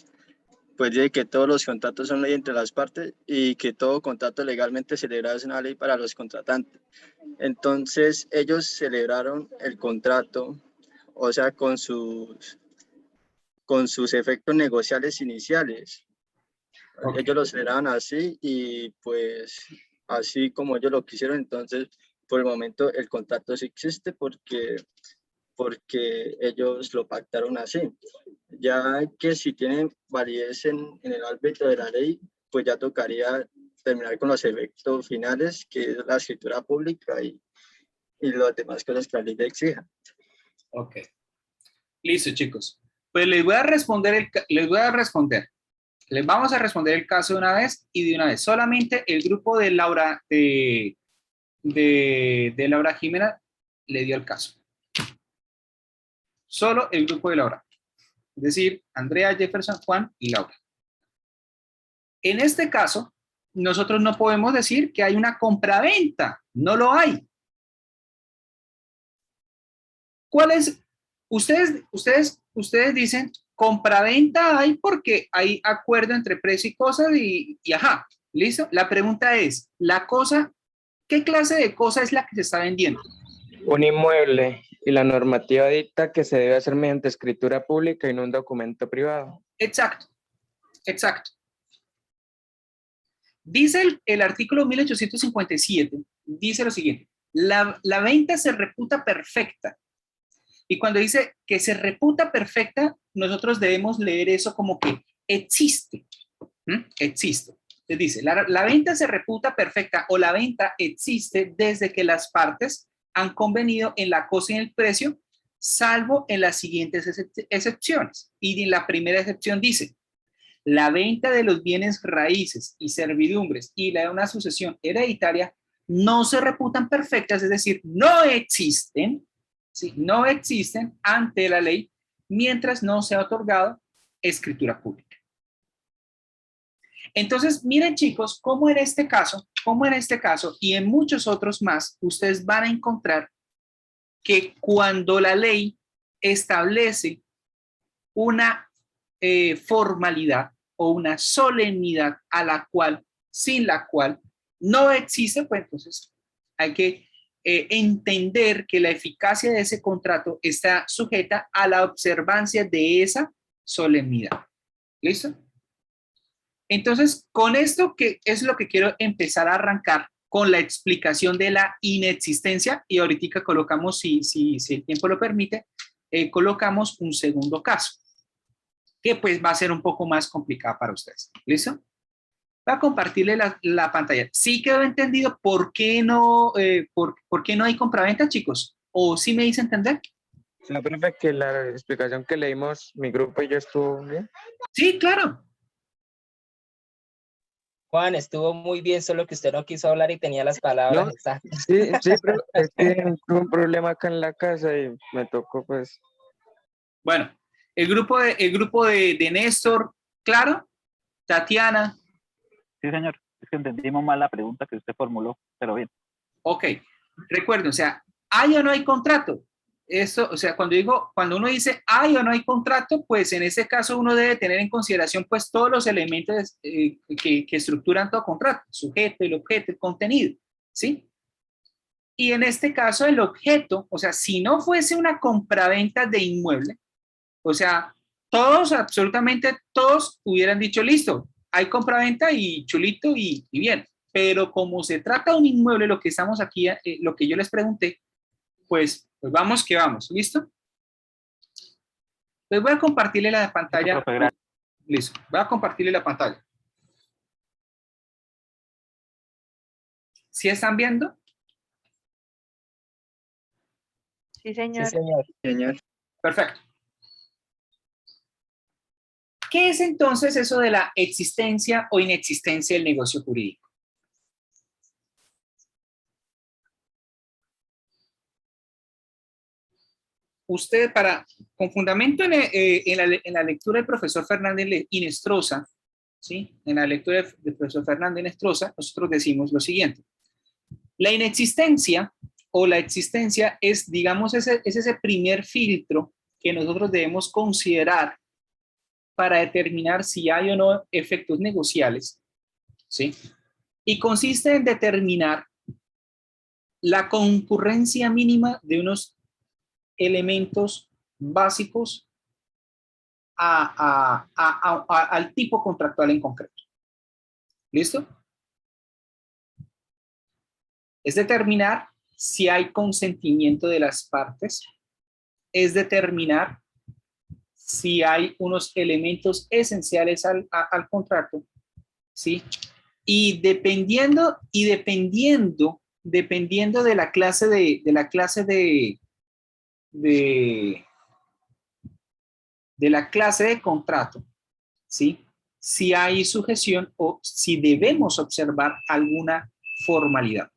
pues dice que todos los contratos son ley entre las partes y que todo contrato legalmente celebrado es una ley para los contratantes. Entonces, ellos celebraron el contrato, o sea, con sus efectos negociales iniciales. Okay. Ellos lo celebraban así y pues así como ellos lo quisieron. Entonces, por el momento el contrato sí existe porque ellos lo pactaron así. Ya que si tienen validez en el ámbito de la ley, pues ya tocaría terminar con los efectos finales, que es la escritura pública y las demás cosas que la ley exija. Ok. Listo, chicos. Pues les vamos a responder el caso de una vez y de una vez. Solamente el grupo de Laura, de Laura Jimena le dio el caso. Solo el grupo de Laura. Es decir, Andrea, Jefferson, Juan y Laura. En este caso, nosotros no podemos decir que hay una compraventa, no lo hay. ¿Cuál es? Ustedes dicen, compraventa hay porque hay acuerdo entre precio y cosas y ajá, ¿listo? La pregunta es, la cosa, ¿qué clase de cosa es la que se está vendiendo? Un inmueble, y la normativa dicta que se debe hacer mediante escritura pública y no un documento privado. Exacto, exacto. Dice el artículo 1857, dice lo siguiente, la venta se reputa perfecta. Y cuando dice que se reputa perfecta, nosotros debemos leer eso como que existe. Existe. Les dice, la venta se reputa perfecta o la venta existe desde que las partes han convenido en la cosa y en el precio, salvo en las siguientes excepciones. Y en la primera excepción dice, la venta de los bienes raíces y servidumbres y la de una sucesión hereditaria no se reputan perfectas, es decir, no existen, ¿sí? No existen ante la ley mientras no sea otorgado escritura pública. Entonces, miren chicos, cómo en este caso y en muchos otros más, ustedes van a encontrar que cuando la ley establece una formalidad o una solemnidad a la cual, sin la cual no existe, pues entonces hay que entender que la eficacia de ese contrato está sujeta a la observancia de esa solemnidad. ¿Listo? Entonces, con esto que es lo que quiero empezar a arrancar con la explicación de la inexistencia y ahorita colocamos, si el tiempo lo permite, colocamos un segundo caso, que pues va a ser un poco más complicado para ustedes. ¿Listo? Voy a compartirle la pantalla. ¿Sí quedó entendido por qué no hay compraventa, chicos? ¿O sí me hice entender? No, profe, que la explicación que leímos, mi grupo y yo, estuvo bien. Sí, claro. Juan, estuvo muy bien, solo que usted no quiso hablar y tenía las palabras No, exactas. sí, pero es que tuve un problema acá en la casa y me tocó, pues. Bueno, el grupo de Néstor, claro, Tatiana. Sí, señor. Es que entendimos mal la pregunta que usted formuló, pero bien. Ok. Recuerden, o sea, ¿hay o no hay contrato? Eso, o sea, cuando uno dice hay o no hay contrato, pues en ese caso uno debe tener en consideración pues todos los elementos que estructuran todo contrato, sujeto, el objeto, el contenido, ¿sí? Y en este caso el objeto, o sea, si no fuese una compraventa de inmueble, o sea, todos, absolutamente todos hubieran dicho listo, hay compraventa y chulito y bien, pero como se trata de un inmueble, lo que estamos aquí, lo que yo les pregunté, pues vamos que vamos, ¿listo? Les voy a compartirle la pantalla. Listo, voy a compartirle la pantalla. ¿Sí están viendo? Sí, señor. Sí, señor. Perfecto. ¿Qué es entonces eso de la existencia o inexistencia del negocio jurídico? Usted, con fundamento en la lectura del profesor Fernández Inestrosa, ¿sí? En la lectura del profesor Fernández Inestrosa, nosotros decimos lo siguiente. La inexistencia o la existencia es, digamos, es ese primer filtro que nosotros debemos considerar para determinar si hay o no efectos negociales, ¿sí? Y consiste en determinar la concurrencia mínima de unos elementos básicos al tipo contractual en concreto. ¿Listo? Es determinar si hay consentimiento de las partes, es determinar si hay unos elementos esenciales al contrato, ¿sí? Y dependiendo de la clase de contrato, ¿sí? Si hay sujeción o si debemos observar alguna formalidad.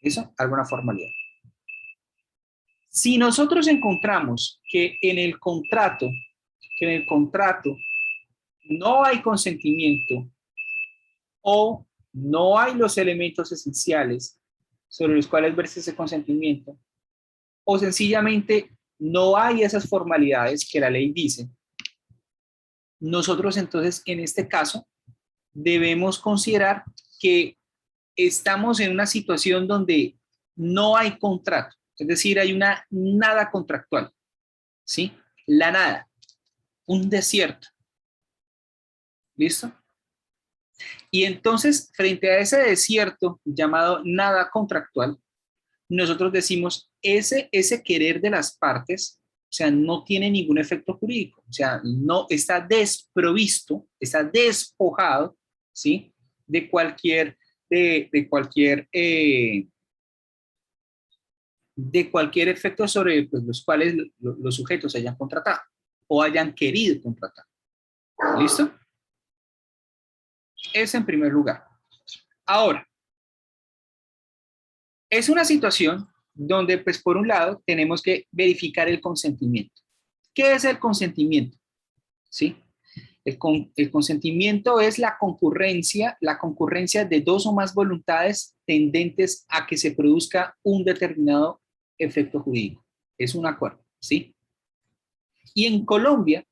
¿Eso? Alguna formalidad. Si nosotros encontramos que en el contrato no hay consentimiento o no hay los elementos esenciales sobre los cuales verse ese consentimiento, o sencillamente no hay esas formalidades que la ley dice, nosotros entonces en este caso debemos considerar que estamos en una situación donde no hay contrato, es decir, hay una nada contractual, ¿sí? La nada, un desierto. ¿Listo? Y entonces, frente a ese desierto llamado nada contractual, nosotros decimos, ese querer de las partes, o sea, no tiene ningún efecto jurídico, o sea, no está desprovisto, está despojado, ¿sí? De cualquier efecto sobre pues, los cuales los sujetos hayan contratado o hayan querido contratar. ¿Listo? Eso en primer lugar. Ahora, es una situación donde, pues, por un lado, tenemos que verificar el consentimiento. ¿Qué es el consentimiento? ¿Sí? El consentimiento es la concurrencia de dos o más voluntades tendentes a que se produzca un determinado efecto jurídico. Es un acuerdo, ¿sí? Y en Colombia,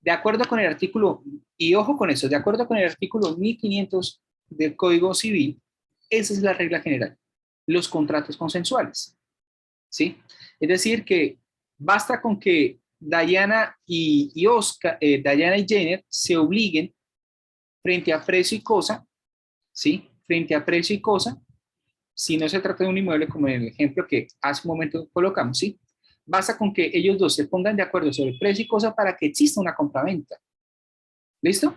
de acuerdo con el artículo, y ojo con eso, de acuerdo con el artículo 1500 del Código Civil, esa es la regla general, los contratos consensuales, ¿sí? Es decir, que basta con que Dayana y Jenner se obliguen frente a precio y cosa, ¿sí? Frente a precio y cosa, si no se trata de un inmueble como en el ejemplo que hace un momento colocamos, ¿sí? Basta con que ellos dos se pongan de acuerdo sobre precio y cosa para que exista una compraventa. ¿Listo?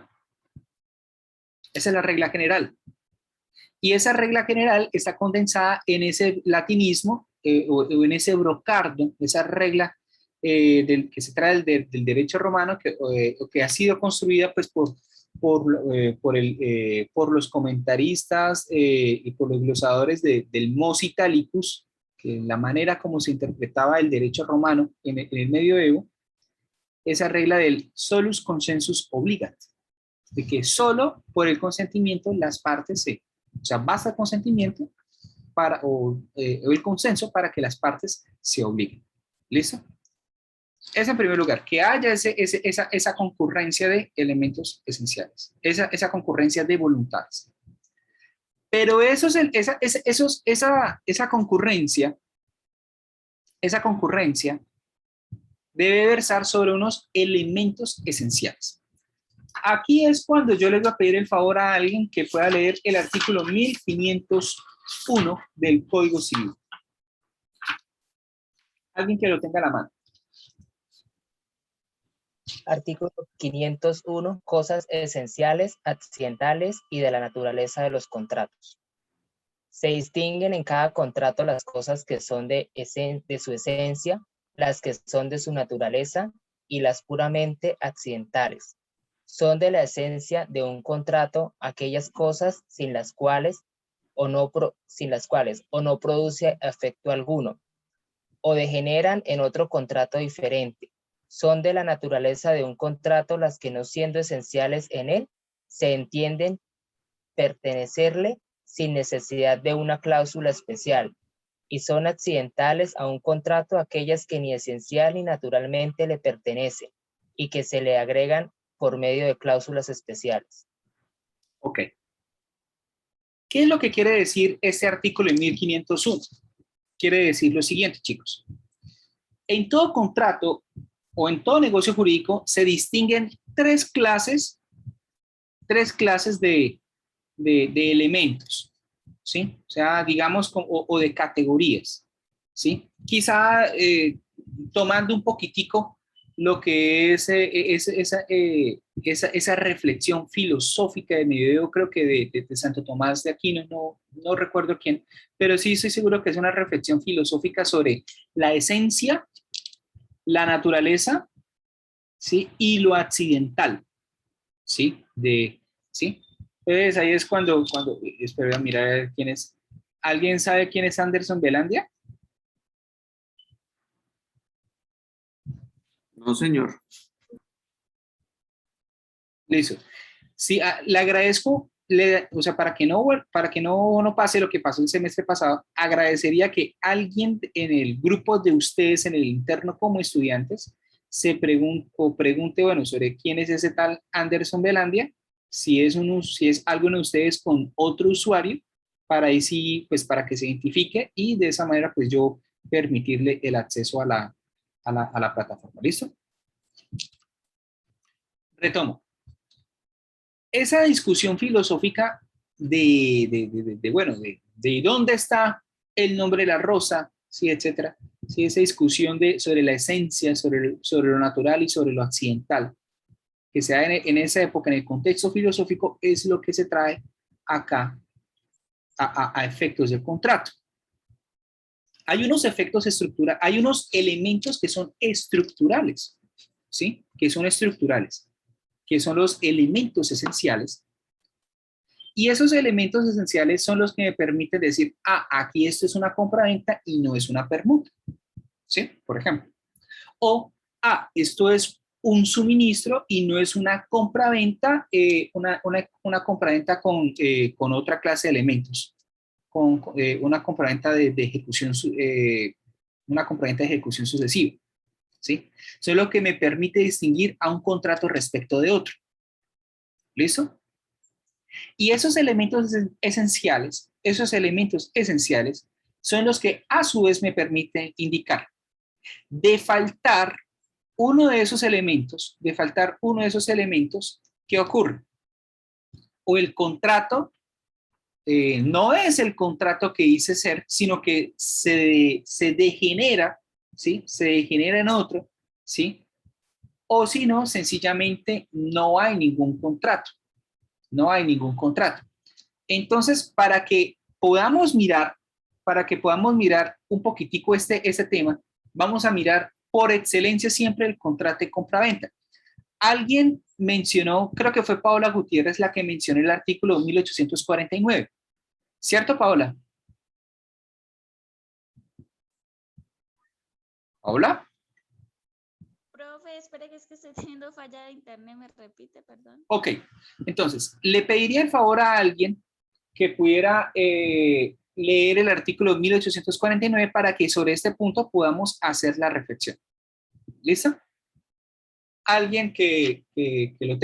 Esa es la regla general. Y esa regla general está condensada en ese latinismo o en ese brocardo, esa regla que se trae del derecho romano que ha sido construida pues, por los comentaristas y por los glosadores del Mos Italicus, que la manera como se interpretaba el derecho romano en el medioevo, esa regla del solus consensus obligat, de que solo por el consentimiento las partes o sea, basta el consentimiento o el consenso para que las partes se obliguen. ¿Listo? Es en primer lugar, que haya esa concurrencia de elementos esenciales, esa concurrencia de voluntades. Pero esa concurrencia debe versar sobre unos elementos esenciales. Aquí es cuando yo les voy a pedir el favor a alguien que pueda leer el artículo 1501 del Código Civil. Alguien que lo tenga a la mano. Artículo 501, cosas esenciales, accidentales y de la naturaleza de los contratos. Se distinguen en cada contrato las cosas que son de su esencia, las que son de su naturaleza y las puramente accidentales. Son de la esencia de un contrato aquellas cosas sin las cuales o no produce efecto alguno, o degeneran en otro contrato diferente. Son de la naturaleza de un contrato las que, no siendo esenciales en él, se entienden pertenecerle sin necesidad de una cláusula especial, y son accidentales a un contrato aquellas que ni esencial ni naturalmente le pertenecen, y que se le agregan por medio de cláusulas especiales. Ok. ¿Qué es lo que quiere decir este artículo en 1501? Quiere decir lo siguiente, chicos. En todo contrato o en todo negocio jurídico se distinguen tres clases de elementos, ¿sí? O sea, digamos, o de categorías, ¿sí? Quizá tomando un poquitico lo que es esa reflexión filosófica de medioevo, creo que de Santo Tomás de Aquino, no recuerdo quién, pero sí estoy seguro que es una reflexión filosófica sobre la esencia, la naturaleza, ¿sí? Y lo accidental, ¿sí? ¿sí? Entonces ahí es cuando espero mirar quién es. ¿Alguien sabe quién es Anderson Belandia? No, señor. Listo. Sí, le agradezco, o sea, para que no pase lo que pasó el semestre pasado, agradecería que alguien en el grupo de ustedes, en el interno como estudiantes, se pregunte, bueno, sobre quién es ese tal Anderson Velandia, si es alguno de ustedes con otro usuario, para ahí sí, pues para que se identifique y de esa manera, pues yo permitirle el acceso a la plataforma. ¿Listo? Retomo. Esa discusión filosófica de dónde está el nombre de la rosa, sí, etcétera, sí, esa discusión sobre la esencia, sobre lo natural y sobre lo accidental, que se da en esa época, en el contexto filosófico, es lo que se trae acá a efectos del contrato. Hay unos efectos estructurales, hay unos elementos que son estructurales, ¿sí? Que son estructurales, que son los elementos esenciales. Y esos elementos esenciales son los que me permiten decir, aquí esto es una compra-venta y no es una permuta, ¿sí? Por ejemplo. O, esto es un suministro y no es una compra-venta, una compra-venta con otra clase de elementos, con una compraventa de ejecución, una compraventa de ejecución sucesiva, ¿sí? Eso es lo que me permite distinguir a un contrato respecto de otro. ¿Listo? Y esos elementos esenciales son los que a su vez me permiten indicar de faltar uno de esos elementos, ¿qué ocurre? O el contrato no es el contrato que dice ser, sino que se degenera, ¿sí? Se degenera en otro, ¿sí? O si no, sencillamente no hay ningún contrato. No hay ningún contrato. Entonces, para que podamos mirar un poquitico este tema, vamos a mirar por excelencia siempre el contrato de compraventa. Alguien mencionó, creo que fue Paola Gutiérrez la que mencionó el artículo 1849. ¿Cierto, Paola? ¿Paola? Profe, espere que es que estoy teniendo falla de internet, me repite, perdón. Ok, entonces, le pediría el favor a alguien que pudiera leer el artículo 1849 para que sobre este punto podamos hacer la reflexión. ¿Listo? Alguien que lo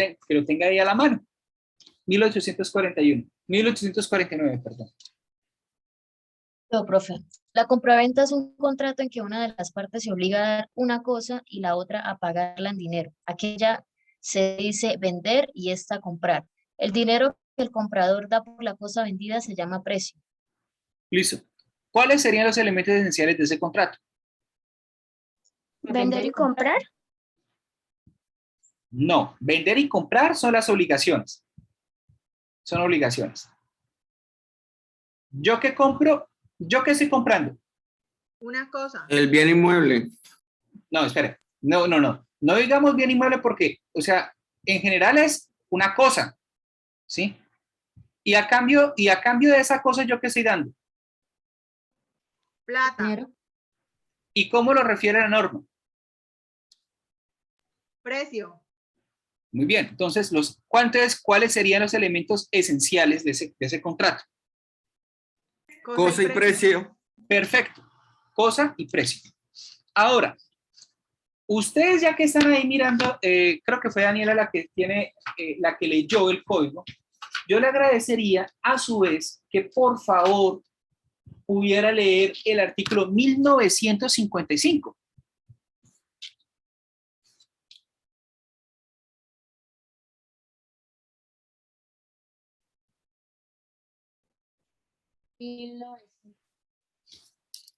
tenga ahí a la mano. 1849, perdón. No, profe. La compraventa es un contrato en que una de las partes se obliga a dar una cosa y la otra a pagarla en dinero. Aquella se dice vender y esta comprar. El dinero que el comprador da por la cosa vendida se llama precio. Listo. ¿Cuáles serían los elementos esenciales de ese contrato? ¿Vender y comprar? No, vender y comprar son las obligaciones. Son obligaciones. ¿Yo qué compro? ¿Yo qué estoy comprando? Una cosa. El bien inmueble. No, espere. No. No digamos bien inmueble porque, o sea, en general es una cosa, ¿sí? Y a cambio de esa cosa, ¿yo qué estoy dando? Plata. Dinero. ¿Y cómo lo refiere la norma? Precio. Muy bien. Entonces, ¿cuáles serían los elementos esenciales de ese contrato? Cosa y precio. Perfecto. Cosa y precio. Ahora, ustedes ya que están ahí mirando, creo que fue Daniela la que leyó el código, yo le agradecería a su vez que por favor pudiera leer el artículo 1955.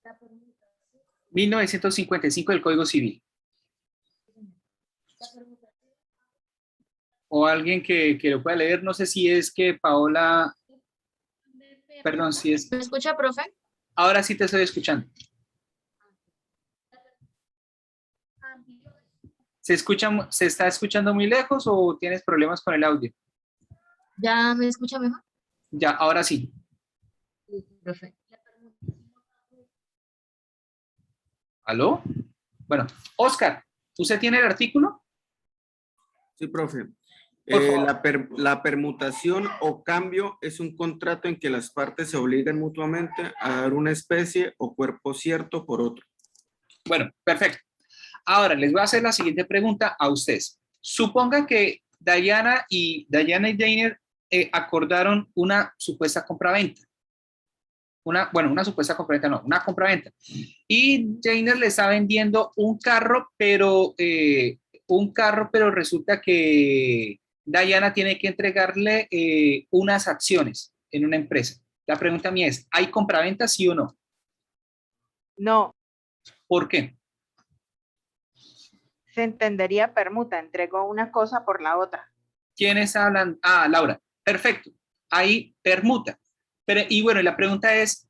La permuta. 1955 del Código Civil. O alguien que lo pueda leer, no sé si es que Paola, perdón, si es... ¿Me escucha, profe? Ahora sí te estoy escuchando. ¿Se está escuchando muy lejos o tienes problemas con el audio? ¿Ya me escucha mejor? Ya, ahora sí. Sí, profe. ¿Aló? Bueno, Oscar, ¿usted tiene el artículo? Sí, profe. La permutación o cambio es un contrato en que las partes se obligan mutuamente a dar una especie o cuerpo cierto por otro. Bueno, perfecto. Ahora les voy a hacer la siguiente pregunta a ustedes. Supongan que Diana y Jainer acordaron una supuesta compraventa. Una supuesta compraventa, no, una compraventa. Y Jainer le está vendiendo un carro, pero resulta que Diana tiene que entregarle unas acciones en una empresa. La pregunta mía es, ¿hay compraventa, sí o no? No. ¿Por qué? Se entendería permuta, entregó una cosa por la otra. ¿Quiénes hablan? Ah, Laura. Perfecto. Ahí permuta. Pero, y bueno, la pregunta es,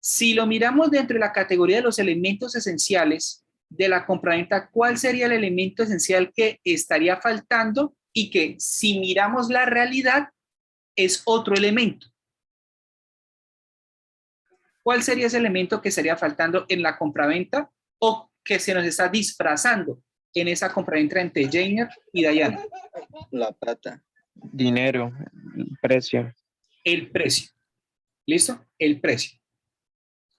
si lo miramos dentro de la categoría de los elementos esenciales de la compraventa, ¿cuál sería el elemento esencial que estaría faltando y que si miramos la realidad es otro elemento? ¿Cuál sería ese elemento que estaría faltando en la compraventa o que se nos está disfrazando en esa compraventa entre Jainer y Diana? La plata. Dinero, precio. El precio. ¿Listo? El precio.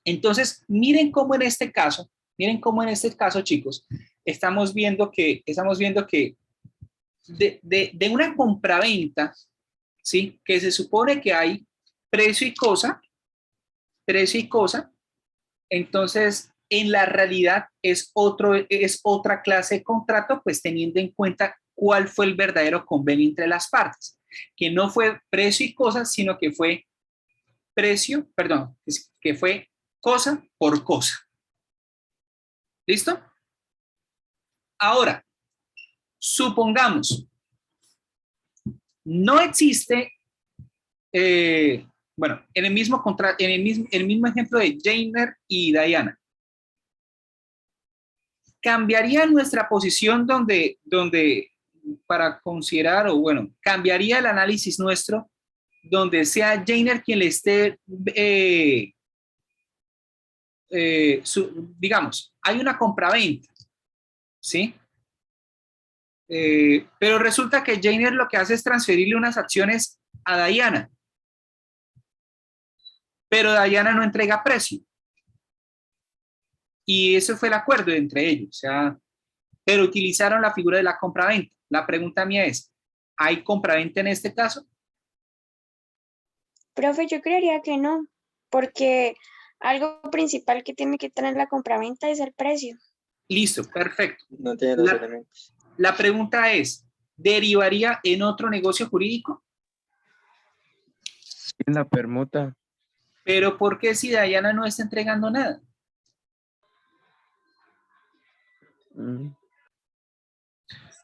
Entonces, miren cómo en este caso, chicos, estamos viendo que de una compraventa, ¿sí? Que se supone que hay precio y cosa, entonces en la realidad es otra clase de contrato, pues teniendo en cuenta cuál fue el verdadero convenio entre las partes, que no fue precio y cosa, sino que fue que fue cosa por cosa. ¿Listo? Ahora, supongamos, no existe, en el mismo contrato, en el mismo ejemplo de Jainer y Diana, cambiaría nuestra posición donde para considerar, o bueno, cambiaría el análisis nuestro donde sea Jainer quien le esté, digamos, hay una compraventa, ¿sí? Pero resulta que Jainer lo que hace es transferirle unas acciones a Diana, pero Diana no entrega precio. Y ese fue el acuerdo entre ellos, o sea, pero utilizaron la figura de la compraventa. La pregunta mía es, ¿hay compraventa en este caso? Profe, yo creería que no, porque algo principal que tiene que tener la compraventa es el precio. Listo, perfecto. No tiene los elementos. La pregunta es, ¿derivaría en otro negocio jurídico? En la permuta. Pero ¿por qué si Diana no está entregando nada?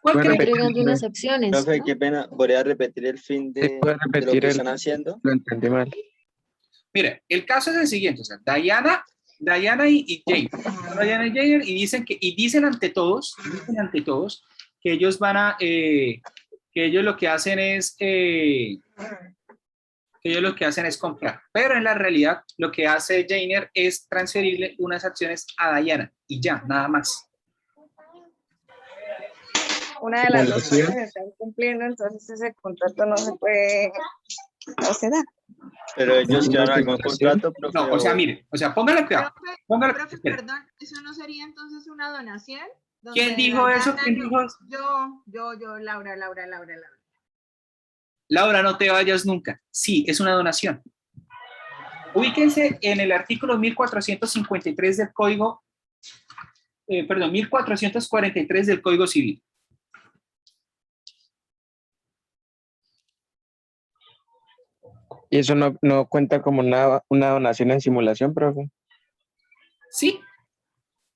Está entregando unas acciones, Profe, ¿no? qué pena, ¿podría repetir el fin de lo que están haciendo? Lo entendí mal. Mira, el caso es el siguiente, o sea, Diana y Jainer, y dicen ante todos que ellos van a, que ellos lo que hacen es comprar, pero en la realidad lo que hace Jainer es transferirle unas acciones a Diana y ya, nada más. Una de las dos cosas se están cumpliendo, entonces ese contrato no se da. Pero ellos crearon algún contrato, profe. No, o sea, mire, o sea, póngale cuidado. Profe, perdón, ¿eso no sería entonces una donación? ¿Quién dijo eso? ¿Quién dijo eso? Yo, Laura. Laura, no te vayas nunca. Sí, es una donación. Ubíquense en el artículo 1453 del Código, 1443 del Código Civil. ¿Y eso no cuenta como una donación en simulación, profe? Sí,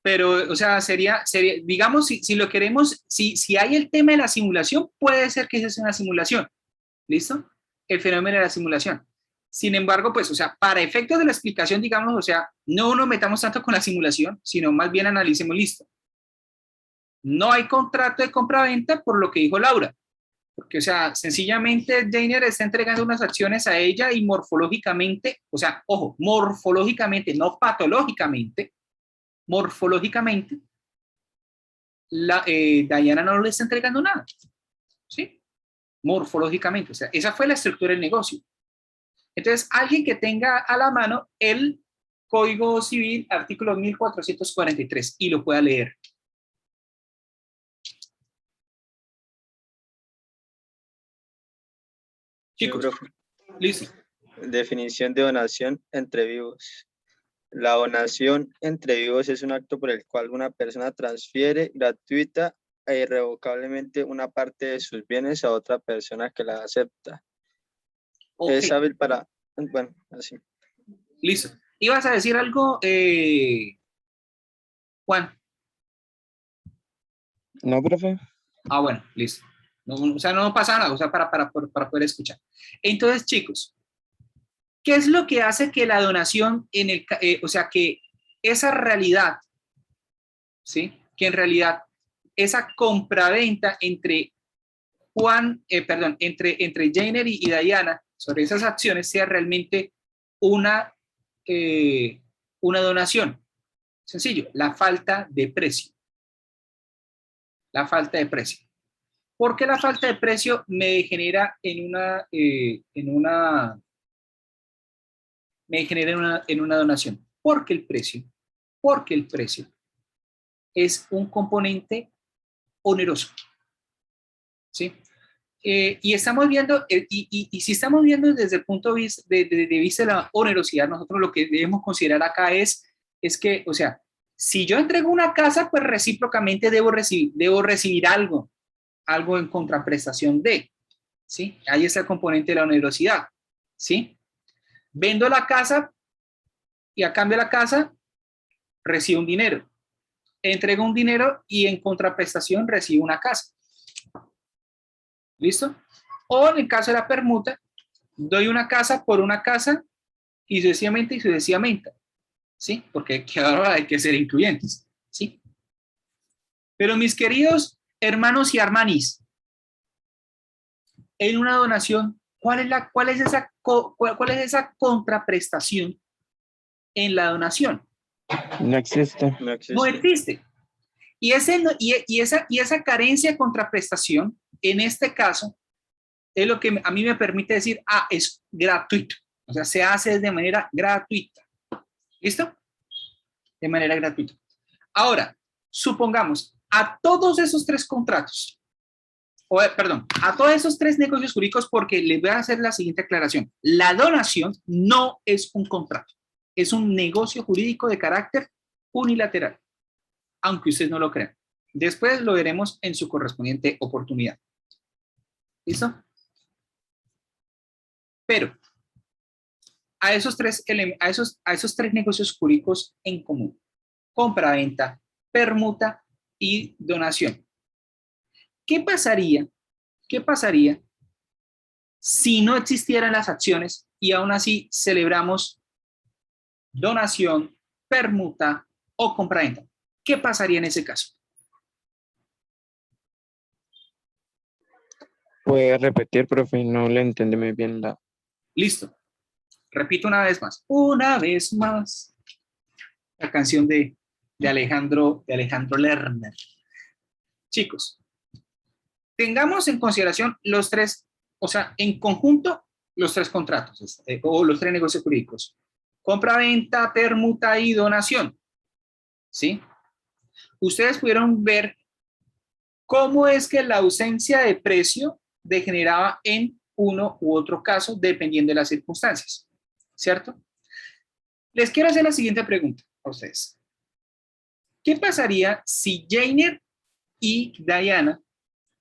pero, o sea, sería digamos, si lo queremos, si hay el tema de la simulación, puede ser que esa sea una simulación. ¿Listo? El fenómeno de la simulación. Sin embargo, pues, o sea, para efectos de la explicación, digamos, o sea, no nos metamos tanto con la simulación, sino más bien analicemos, listo. No hay contrato de compra-venta por lo que dijo Laura. Porque, o sea, sencillamente Jainer está entregando unas acciones a ella y morfológicamente, o sea, ojo, morfológicamente, no patológicamente, morfológicamente, Diana no le está entregando nada. ¿Sí? morfológicamente. O sea, esa fue la estructura del negocio. Entonces, alguien que tenga a la mano el Código Civil, artículo 1443, y lo pueda leer. Chicos, listo. Definición de donación entre vivos. La donación entre vivos es un acto por el cual una persona transfiere gratuita e irrevocablemente una parte de sus bienes a otra persona que la acepta. Okay. Es hábil para... Bueno, así. Listo. ¿Ibas a decir algo, Juan? No, profe. Ah, bueno, listo. No, o sea, no pasa nada, o sea, para poder escuchar. Entonces, chicos, ¿qué es lo que hace que la donación, o sea, que esa realidad, ¿sí? Que en realidad esa compraventa entre entre Jainer y Diana sobre esas acciones sea realmente una donación? Sencillo, la falta de precio. La falta de precio. ¿Por qué la falta de precio me genera en una donación? Porque el precio es un componente oneroso. ¿Sí? Y estamos viendo, y si estamos viendo desde el punto de vista de la onerosidad, nosotros lo que debemos considerar acá es que, o sea, si yo entrego una casa, pues recíprocamente debo recibir algo en contraprestación de, ¿sí? Ahí está el componente de la onerosidad, ¿sí? Vendo la casa y a cambio de la casa recibo un dinero. Entrego un dinero y en contraprestación recibo una casa. ¿Listo? O en el caso de la permuta, doy una casa por una casa y sucesivamente, ¿sí? Porque ahora hay que ser incluyentes, ¿sí? Pero mis queridos hermanos y hermanis, en una donación, ¿cuál es esa contraprestación en la donación? No existe. No existe. Y esa carencia de contraprestación, en este caso, es lo que a mí me permite decir, es gratuito. O sea, se hace de manera gratuita. ¿Listo? De manera gratuita. Ahora, supongamos, a todos esos tres contratos, a todos esos tres negocios jurídicos, porque les voy a hacer la siguiente aclaración. La donación no es un contrato, es un negocio jurídico de carácter unilateral, aunque ustedes no lo crean. Después lo veremos en su correspondiente oportunidad. ¿Listo? Pero a esos tres negocios jurídicos en común: compra-venta, permuta y donación. ¿Qué pasaría si no existieran las acciones y aún así celebramos donación, permuta o compra-venta? ¿Qué pasaría en ese caso? ¿Puede repetir, profe? No le entendí muy bien la... Listo. Repito una vez más. Una vez más. La canción de Alejandro Lerner. Chicos, tengamos en consideración los tres, o sea, en conjunto, los tres contratos, o los tres negocios jurídicos: compra-venta, permuta y donación. ¿Sí? Ustedes pudieron ver cómo es que la ausencia de precio degeneraba en uno u otro caso, dependiendo de las circunstancias. ¿Cierto? Les quiero hacer la siguiente pregunta a ustedes. ¿Qué pasaría si Jainer y Diana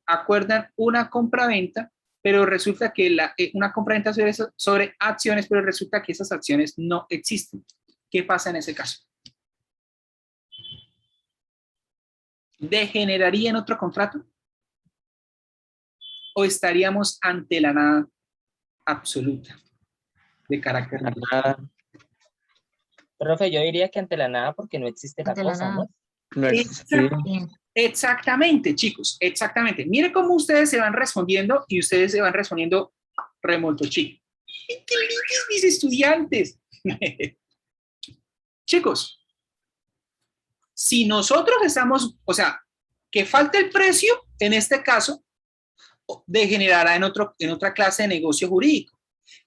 acuerdan una compraventa, pero resulta que una compraventa sobre acciones, pero resulta que esas acciones no existen? ¿Qué pasa en ese caso? ¿Degeneraría en otro contrato? ¿O estaríamos ante la nada absoluta de carácter nada? Profe, yo diría que ante la nada, porque no existe la cosa, ¿no? No existe. Exactamente, chicos, exactamente. Mire cómo ustedes se van respondiendo y ustedes se van respondiendo remoto, chicos. ¡Inteligentes mis estudiantes! Chicos, si nosotros estamos, o sea, que falta el precio, en este caso, degenerará en otra clase de negocio jurídico.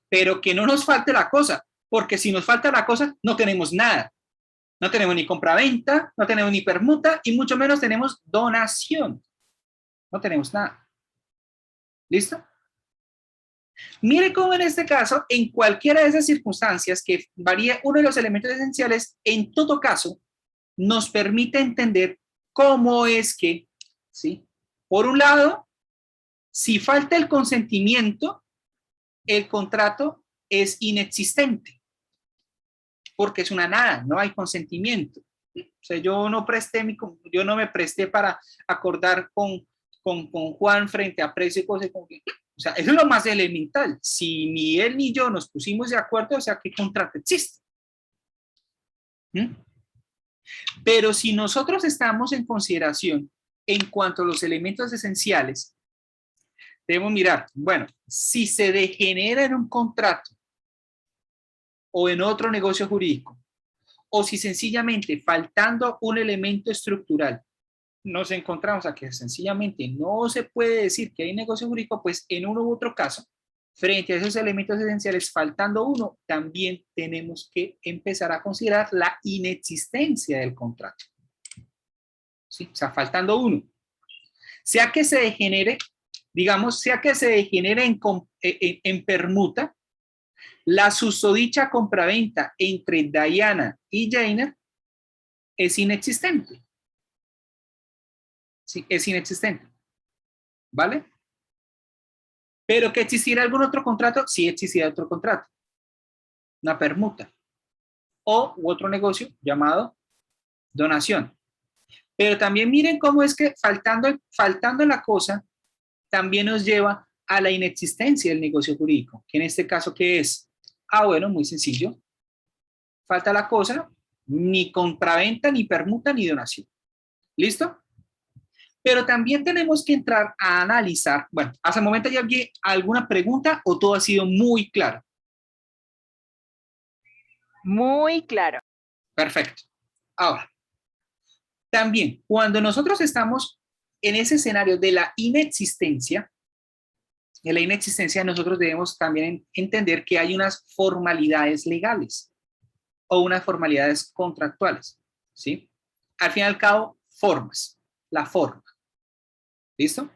Pero que no nos falte la cosa, porque si nos falta la cosa, no tenemos nada. No tenemos ni compraventa, no tenemos ni permuta y mucho menos tenemos donación. No tenemos nada. ¿Listo? Mire cómo en este caso, en cualquiera de esas circunstancias que varía uno de los elementos esenciales, en todo caso, nos permite entender cómo es que, ¿sí? Por un lado, si falta el consentimiento, el contrato es inexistente, porque es una nada, no hay consentimiento. O sea, yo no me presté para acordar con Juan frente a precio y cosas como que, o sea, eso es lo más elemental. Si ni él ni yo nos pusimos de acuerdo, o sea, ¿qué contrato existe? Pero si nosotros estamos en consideración en cuanto a los elementos esenciales, debemos mirar, bueno, si se degenera en un contrato o en otro negocio jurídico, o si sencillamente faltando un elemento estructural, nos encontramos a que sencillamente no se puede decir que hay negocio jurídico, pues en uno u otro caso, frente a esos elementos esenciales, faltando uno, también tenemos que empezar a considerar la inexistencia del contrato. ¿Sí? O sea, faltando uno. Sea que se degenere, digamos, sea que se degenere en permuta, la susodicha compraventa entre Diana y Jainer es inexistente. Sí, es inexistente. ¿Vale? Pero que existiera algún otro contrato, sí existiera otro contrato. Una permuta. O otro negocio llamado donación. Pero también miren cómo es que faltando la cosa, también nos lleva a la inexistencia del negocio jurídico. Que en este caso, ¿qué es? Ah, bueno, muy sencillo. Falta la cosa, ni compraventa, ni permuta, ni donación. ¿Listo? Pero también tenemos que entrar a analizar, bueno, hasta el momento ya había alguna pregunta o todo ha sido muy claro. Muy claro. Perfecto. Ahora, también cuando nosotros estamos en ese escenario de la inexistencia, nosotros debemos también entender que hay unas formalidades legales o unas formalidades contractuales, ¿sí? Al fin y al cabo, formas, la forma. ¿Listo?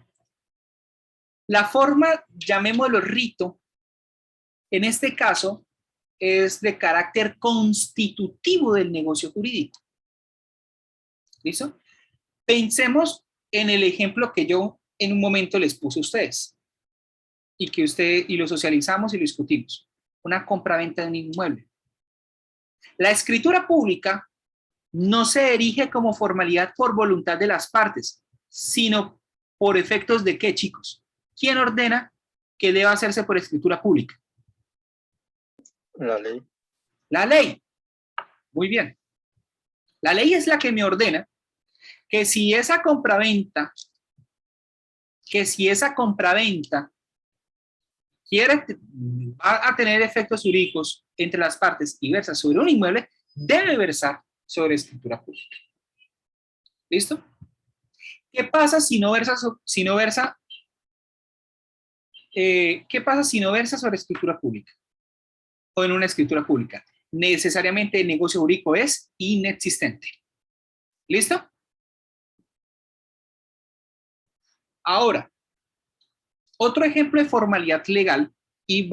La forma, llamémoslo rito, en este caso es de carácter constitutivo del negocio jurídico. ¿Listo? Pensemos en el ejemplo que yo en un momento les puse a ustedes y lo socializamos y lo discutimos. Una compraventa de un inmueble. La escritura pública no se erige como formalidad por voluntad de las partes, sino por efectos de qué, chicos. ¿Quién ordena que deba hacerse por escritura pública? La ley. La ley. Muy bien. La ley es la que me ordena que si esa compraventa va a tener efectos jurídicos entre las partes y versa sobre un inmueble, debe versar sobre escritura pública. ¿Listo? ¿Qué pasa si no versa sobre escritura pública? O en una escritura pública. Necesariamente el negocio jurídico es inexistente. ¿Listo? Ahora, otro ejemplo de formalidad legal, y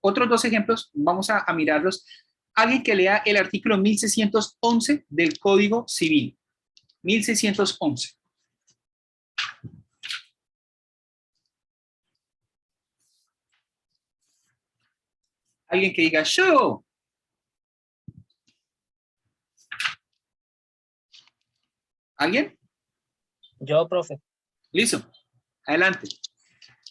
otros dos ejemplos, vamos a mirarlos. Alguien que lea el artículo 1611 del Código Civil. 1611. Alguien que diga yo. ¿Alguien? Yo, profe. Listo. Adelante.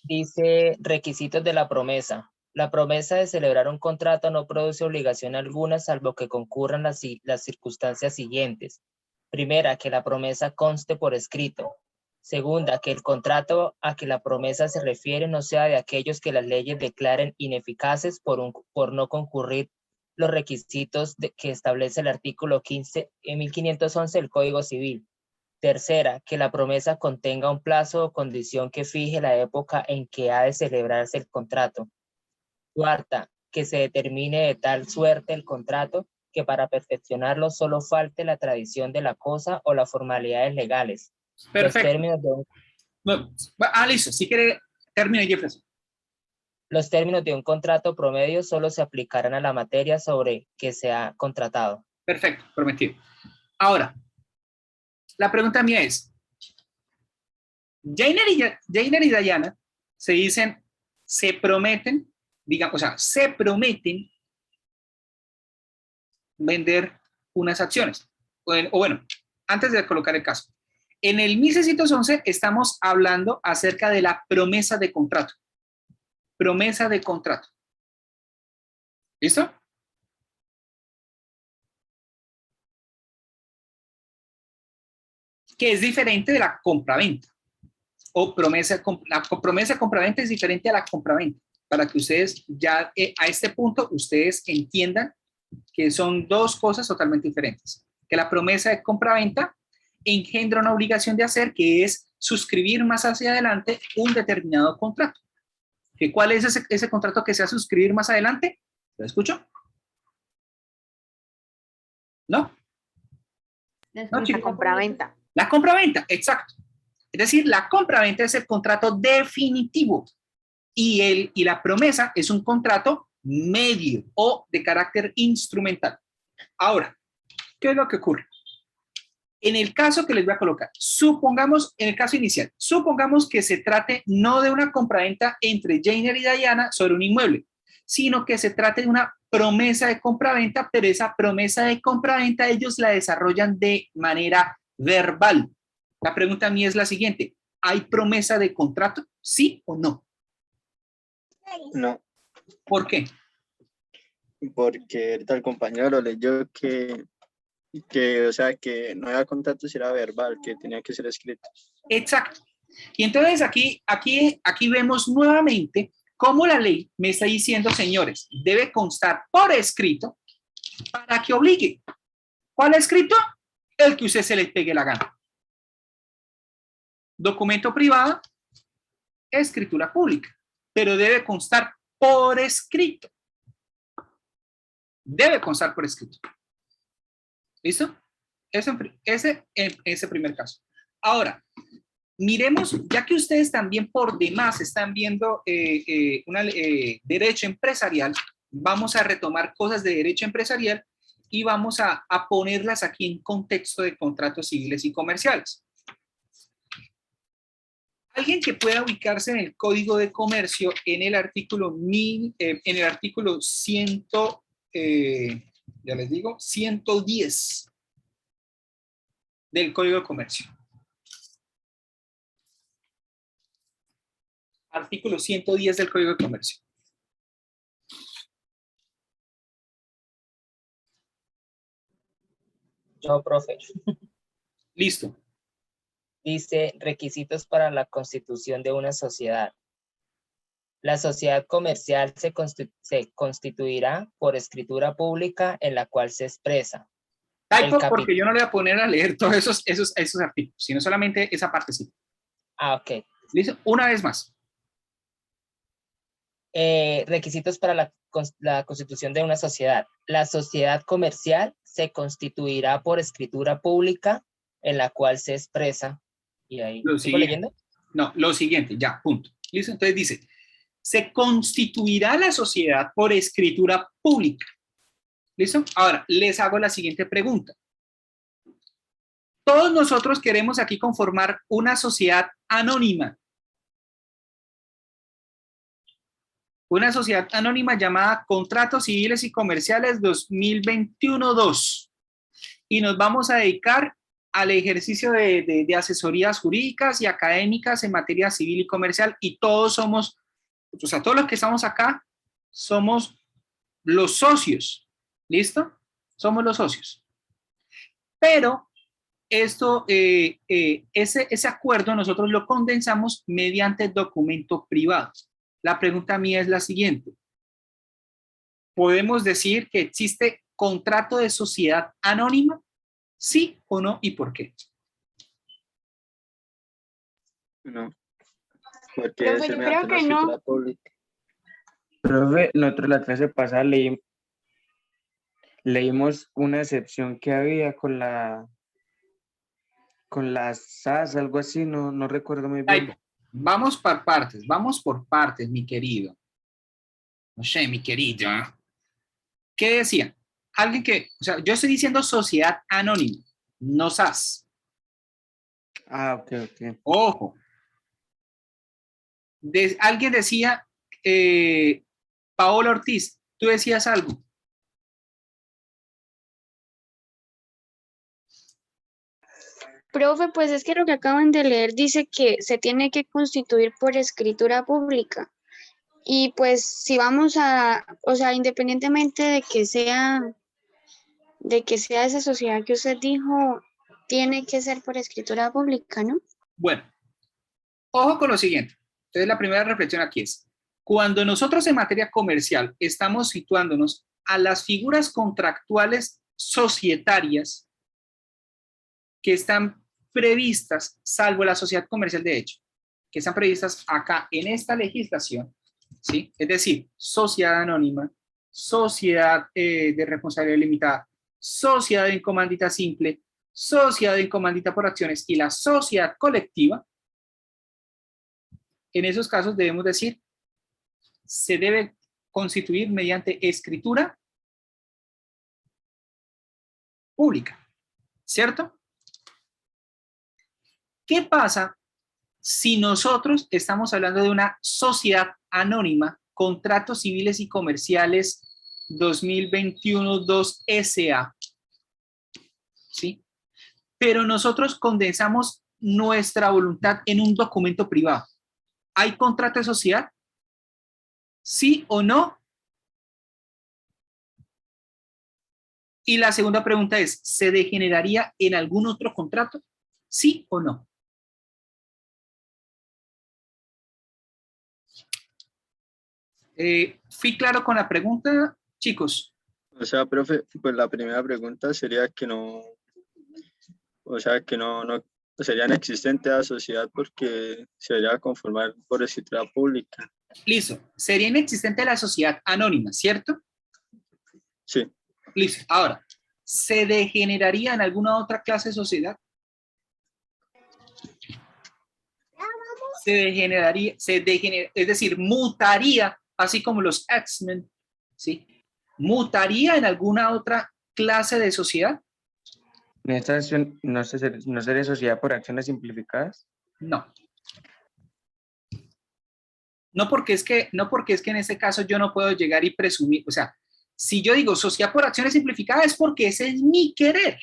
Dice requisitos de la promesa. La promesa de celebrar un contrato no produce obligación alguna salvo que concurran las circunstancias siguientes. Primera, que la promesa conste por escrito. Segunda, que el contrato a que la promesa se refiere no sea de aquellos que las leyes declaren ineficaces por no concurrir los requisitos que establece el artículo 15, 1511 del Código Civil. Tercera, que la promesa contenga un plazo o condición que fije la época en que ha de celebrarse el contrato. Cuarta, que se determine de tal suerte el contrato que para perfeccionarlo solo falte la tradición de la cosa o las formalidades legales. Perfecto. Listo. Si quiere, termine, Jefferson. Los términos de un contrato promedio solo se aplicarán a la materia sobre que se ha contratado. Perfecto, prometido. Ahora, la pregunta mía es, Jainer y Diana se dicen, se prometen, digamos, o sea, se prometen vender unas acciones. O bueno, antes de colocar el caso. En el 1611 estamos hablando acerca de la promesa de contrato. Promesa de contrato. ¿Listo? Que es diferente de la compraventa. O promesa, la promesa de compraventa es diferente a la compraventa. Para que ustedes ya a este punto, ustedes entiendan que son dos cosas totalmente diferentes. Que la promesa de compraventa engendra una obligación de hacer, que es suscribir más hacia adelante un determinado contrato. ¿Que cuál es ese contrato que se va a suscribir más adelante? ¿Lo escucho? ¿No? No, la compraventa. La compraventa, exacto. Es decir, la compraventa es el contrato definitivo y la promesa es un contrato medio o de carácter instrumental. Ahora, ¿qué es lo que ocurre? En el caso que les voy a colocar, supongamos, en el caso inicial, supongamos que se trate no de una compraventa entre Jainer y Diana sobre un inmueble, sino que se trate de una promesa de compraventa, pero esa promesa de compraventa ellos la desarrollan de manera verbal. La pregunta mía es la siguiente, ¿hay promesa de contrato? ¿Sí o no? No. ¿Por qué? Porque ahorita el compañero leyó que, o sea, que no había contrato si era verbal, que tenía que ser escrito. Exacto. Y entonces aquí vemos nuevamente cómo la ley me está diciendo, señores, debe constar por escrito para que obligue. ¿Cuál escrito? El que usted se le pegue la gana. Documento privado, escritura pública, pero debe constar por escrito. Debe constar por escrito. ¿Listo? Ese primer caso. Ahora, miremos, ya que ustedes también por demás están viendo derecho empresarial, vamos a retomar cosas de derecho empresarial y vamos a ponerlas aquí en contexto de contratos civiles y comerciales. Alguien que pueda ubicarse en el Código de Comercio en el artículo 100, ya les digo, 110 del Código de Comercio. Artículo 110 del Código de Comercio. Yo, profe. Listo. Dice, requisitos para la constitución de una sociedad. La sociedad comercial se constituirá por escritura pública en la cual se expresa. Porque yo no le voy a poner a leer todos esos artículos, sino solamente esa partecita. Ah, ok. Listo. Una vez más. Requisitos para la constitución de una sociedad. La sociedad comercial se constituirá por escritura pública en la cual se expresa. Y ahí, ¿sigo leyendo? No, lo siguiente, ya, punto. Listo, entonces dice, se constituirá la sociedad por escritura pública. ¿Listo? Ahora, les hago la siguiente pregunta. Todos nosotros queremos aquí conformar una sociedad anónima. Una sociedad anónima llamada Contratos Civiles y Comerciales 2021-2. Y nos vamos a dedicar al ejercicio de asesorías jurídicas y académicas en materia civil y comercial. Y todos somos, o sea, todos los que estamos acá somos los socios. ¿Listo? Somos los socios. Pero esto, ese acuerdo nosotros lo condensamos mediante documento privado. La pregunta mía es la siguiente. ¿Podemos decir que existe contrato de sociedad anónima? ¿Sí o no? ¿Y por qué? No, porque Profe, se yo mediante creo una que no. escritura pública. Profe, nosotros la clase pasada leímos una excepción que había con las SAS, algo así, no recuerdo muy bien. Ay, vamos por partes, mi querido. No sé, mi querido. ¿Qué decía? Alguien que, o sea, yo estoy diciendo sociedad anónima, no SAS. Ah, ok. Ojo. Alguien decía, Paola Ortiz, tú decías algo. Profe, pues es que lo que acaban de leer dice que se tiene que constituir por escritura pública. Y pues si vamos a, o sea, independientemente de que sea esa sociedad que usted dijo, tiene que ser por escritura pública, ¿no? Bueno, ojo con lo siguiente. Entonces, la primera reflexión aquí es, cuando nosotros en materia comercial estamos situándonos a las figuras contractuales societarias que están previstas, salvo la sociedad comercial de hecho, que están previstas acá en esta legislación, ¿sí? Es decir, sociedad anónima, sociedad de responsabilidad limitada, sociedad en comandita simple, sociedad en comandita por acciones y la sociedad colectiva. En esos casos debemos decir, se debe constituir mediante escritura pública, ¿cierto? ¿Qué pasa si nosotros estamos hablando de una sociedad anónima, contratos civiles y comerciales 2021-2 SA? ¿Sí? Pero nosotros condensamos nuestra voluntad en un documento privado. ¿Hay contrato de sociedad? ¿Sí o no? Y la segunda pregunta es, ¿se degeneraría en algún otro contrato? ¿Sí o no? ¿Fui claro con la pregunta, chicos? O sea, profe, pues la primera pregunta sería que no, o sea, que no sería inexistente la sociedad porque se debería conformar por escritura pública. Listo. Sería inexistente la sociedad anónima, ¿cierto? Sí. Listo. Ahora, ¿se degeneraría en alguna otra clase de sociedad? Es decir, mutaría, así como los X-Men, ¿sí? ¿Mutaría en alguna otra clase de sociedad? ¿En esta acción no sería sociedad por acciones simplificadas? No. No porque es que en ese caso yo no puedo llegar y presumir, o sea, si yo digo sociedad por acciones simplificadas es porque ese es mi querer.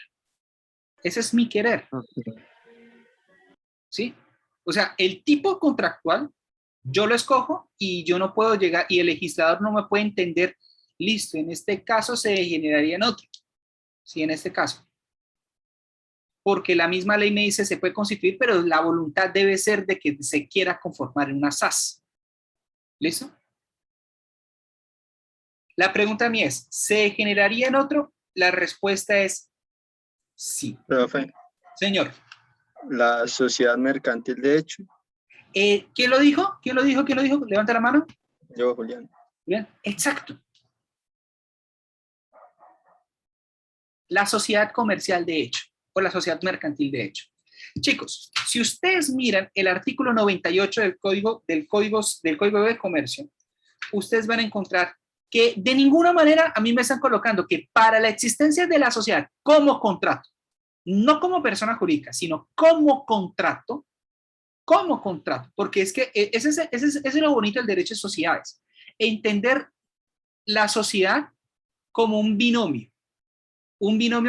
Ese es mi querer. Okay. ¿Sí? O sea, el tipo contractual yo lo escojo y yo no puedo llegar y el legislador no me puede entender, listo, en este caso se generaría en otro. Sí, en este caso. Porque la misma ley me dice se puede constituir, pero la voluntad debe ser de que se quiera conformar en una SAS. ¿Listo? La pregunta mía es, ¿se generaría en otro? La respuesta es sí. Profe. Señor. La sociedad mercantil de hecho. ¿Quién lo dijo? ¿Quién lo dijo? Levanta la mano. Yo, Julián. Bien, exacto. La sociedad comercial de hecho o la sociedad mercantil de hecho. Chicos, si ustedes miran el artículo 98 del Código de Comercio, ustedes van a encontrar que de ninguna manera a mí me están colocando que para la existencia de la sociedad como contrato, no como persona jurídica, sino como contrato, porque es que ese es lo bonito del derecho de sociedades, entender la sociedad como un binomio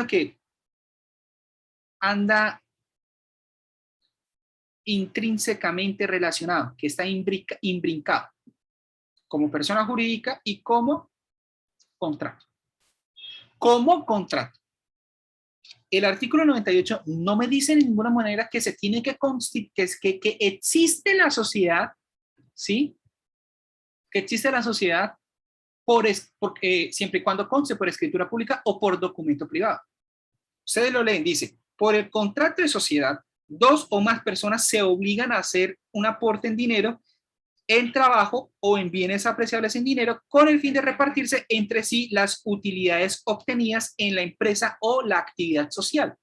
que anda intrínsecamente relacionado, que está imbrincado como persona jurídica y como contrato. Como contrato. El artículo 98 no me dice de ninguna manera que se tiene que existe la sociedad, ¿sí? Que existe la sociedad siempre y cuando conste por escritura pública o por documento privado. Ustedes lo leen, dice, por el contrato de sociedad 2 o más personas se obligan a hacer un aporte en dinero, en trabajo o en bienes apreciables en dinero con el fin de repartirse entre sí las utilidades obtenidas en la empresa o la actividad social.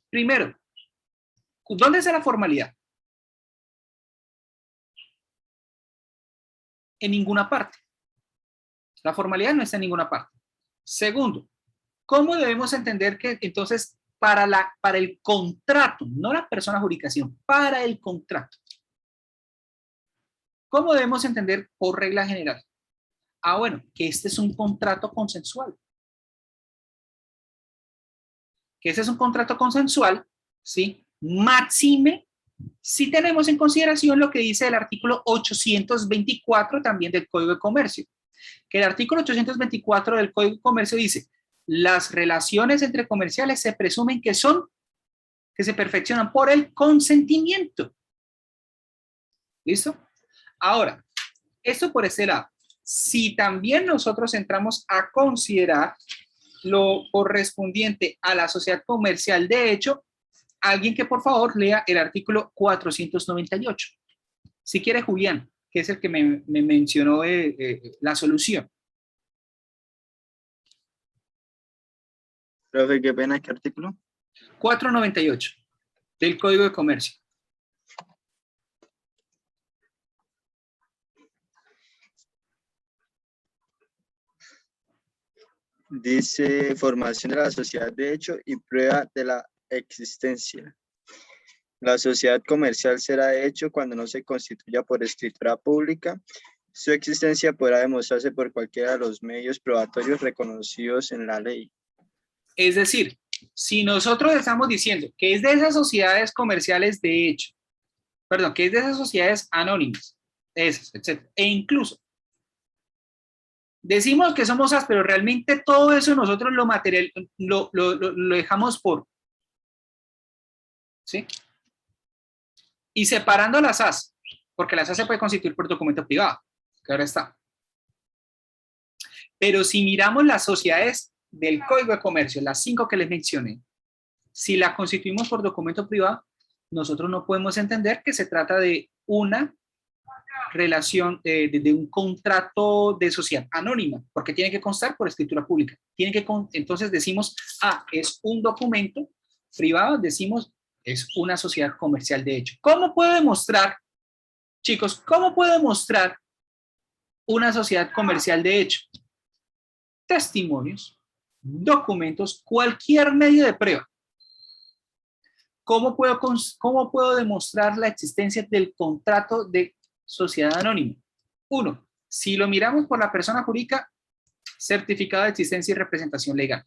Primero, ¿dónde está la formalidad? En ninguna parte. La formalidad no está en ninguna parte. Segundo, ¿cómo debemos entender que entonces para el contrato, no la persona jurídica, sino para el contrato? ¿Cómo debemos entender por regla general? Bueno, que este es un contrato consensual. Que este es un contrato consensual, ¿sí? Máxime si tenemos en consideración lo que dice el artículo 824 también del Código de Comercio. Que el artículo 824 del Código de Comercio dice, las relaciones entre comerciales se presumen que se perfeccionan por el consentimiento. ¿Listo? Ahora, esto por ese lado. Si también nosotros entramos a considerar lo correspondiente a la sociedad comercial de hecho, alguien que por favor lea el artículo 498. Si quiere Julián, que es el que me mencionó la solución. Profe, qué pena, ¿qué artículo? 498 del Código de Comercio. Dice formación de la sociedad de hecho y prueba de la existencia. La sociedad comercial será de hecho cuando no se constituya por escritura pública. Su existencia podrá demostrarse por cualquiera de los medios probatorios reconocidos en la ley. Es decir, si nosotros estamos diciendo que es de esas sociedades comerciales de hecho, perdón, que es de esas sociedades anónimas, esas, etc. E incluso decimos que somos SAS, pero realmente todo eso nosotros lo dejamos por, ¿sí? Y separando las SAS, porque la SAS se puede constituir por documento privado, que ahora está. Pero si miramos las sociedades del Código de Comercio, las 5 que les mencioné, si la constituimos por documento privado, nosotros no podemos entender que se trata de una relación, de un contrato de sociedad anónima, porque tiene que constar por escritura pública. Entonces decimos, es un documento privado, decimos, es una sociedad comercial de hecho. ¿Cómo puedo demostrar, chicos, cómo puedo demostrar una sociedad comercial de hecho? Testimonios, documentos, cualquier medio de prueba. ¿Cómo puedo demostrar la existencia del contrato de sociedad anónima? 1. Si lo miramos por la persona jurídica, certificado de existencia y representación legal.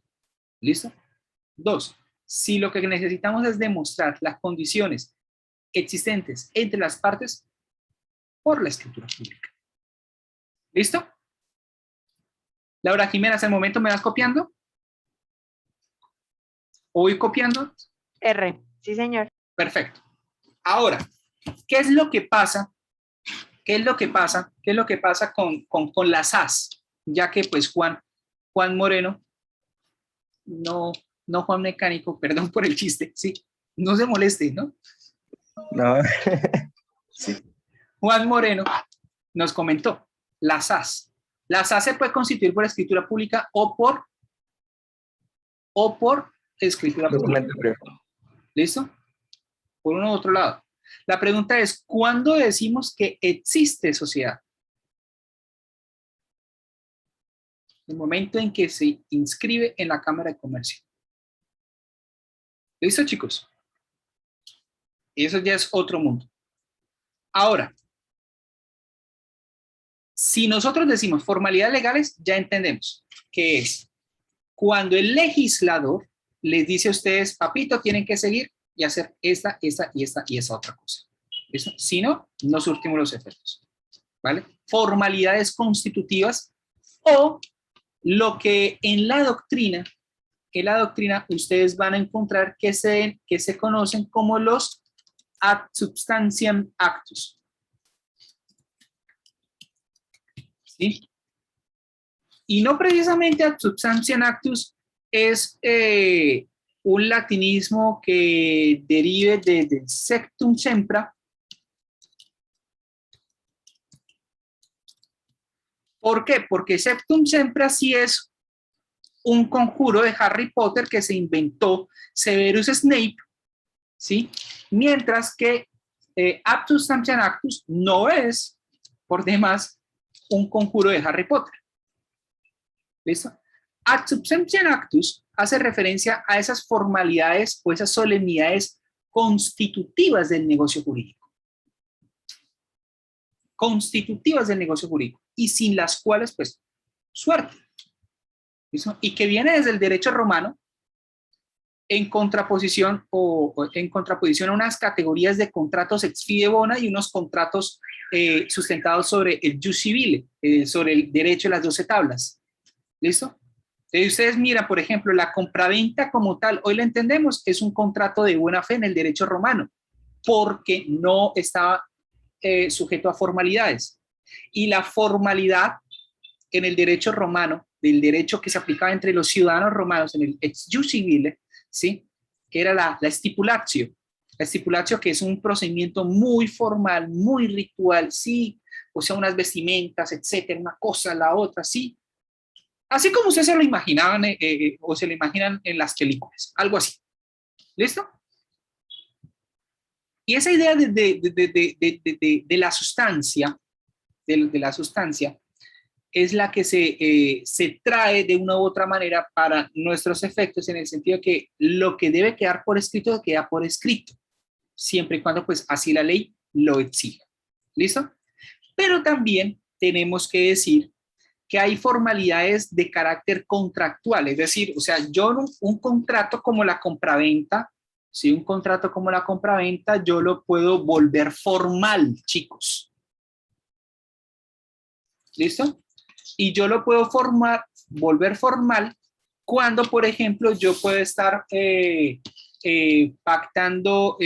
¿Listo? 2. Si lo que necesitamos es demostrar las condiciones existentes entre las partes por la escritura pública. ¿Listo? Laura Jimena, ¿hasta el momento me vas copiando? ¿O voy copiando? R. Sí, señor. Perfecto. Ahora, ¿qué es lo que pasa? ¿Qué es lo que pasa con las SAS? Ya que pues Juan Moreno, no Juan Mecánico, perdón por el chiste, sí, no se moleste, ¿no? No. Sí. Juan Moreno nos comentó, la SAS. La SAS se puede constituir por escritura pública o por escritura pública. ¿Listo? Por uno u otro lado. La pregunta es, ¿cuándo decimos que existe sociedad? El momento en que se inscribe en la Cámara de Comercio. ¿Listo, chicos? Eso ya es otro mundo. Ahora, si nosotros decimos formalidades legales, ya entendemos que es cuando el legislador les dice a ustedes, papito, tienen que seguir y hacer esta y esa otra cosa. ¿Listo? Si no, no surtimos los efectos. ¿Vale? Formalidades constitutivas o lo que en la doctrina ustedes van a encontrar que se conocen como los ad substantiam actus. ¿Sí? Y no precisamente ad substantiam actus es un latinismo que derive del sectum sempra. ¿Por qué? Porque sectum sempra sí es un conjuro de Harry Potter que se inventó Severus Snape, ¿sí? Mientras que Actus Sanctam Actus no es, por demás, un conjuro de Harry Potter. ¿Listo? Actus Sanctam Actus hace referencia a esas formalidades o esas solemnidades constitutivas del negocio jurídico. Constitutivas del negocio jurídico. Y sin las cuales, pues, suerte. ¿Listo? Y que viene desde el derecho romano en contraposición a unas categorías de contratos ex fide bona y unos contratos sustentados sobre el jus civile, sobre el derecho de las 12 tablas. ¿Listo? Entonces ustedes miran, por ejemplo, la compraventa como tal, hoy la entendemos, es un contrato de buena fe en el derecho romano, porque no estaba sujeto a formalidades. Y la formalidad en el derecho romano, del derecho que se aplicaba entre los ciudadanos romanos en el ex jus civile, ¿sí? Que era la stipulatio. La stipulatio, que es un procedimiento muy formal, muy ritual, ¿sí? O sea, unas vestimentas, etcétera, una cosa, la otra, ¿sí? Así como ustedes se lo imaginaban o se lo imaginan en las películas, algo así. ¿Listo? Y esa idea de la sustancia, de la sustancia, es la que se trae de una u otra manera para nuestros efectos, en el sentido de que lo que debe quedar por escrito queda por escrito, siempre y cuando pues así la ley lo exija. ¿Listo? Pero también tenemos que decir que hay formalidades de carácter contractual, es decir, o sea, yo un contrato como la compraventa, si un contrato como la compraventa, yo lo puedo volver formal, chicos. ¿Listo? Y yo lo puedo volver formal cuando, por ejemplo, yo puedo estar pactando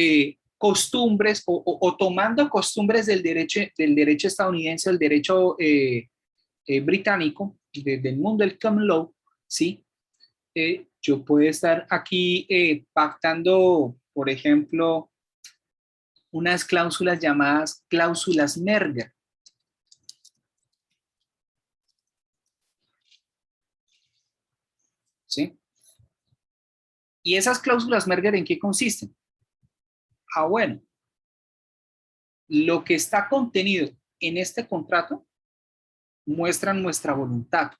costumbres o tomando costumbres del derecho estadounidense, del derecho británico, del mundo del common law, ¿sí? Yo puedo estar aquí pactando, por ejemplo, unas cláusulas llamadas cláusulas merger. ¿Sí? ¿Y esas cláusulas merger en qué consisten? Ah, bueno, lo que está contenido en este contrato muestra nuestra voluntad.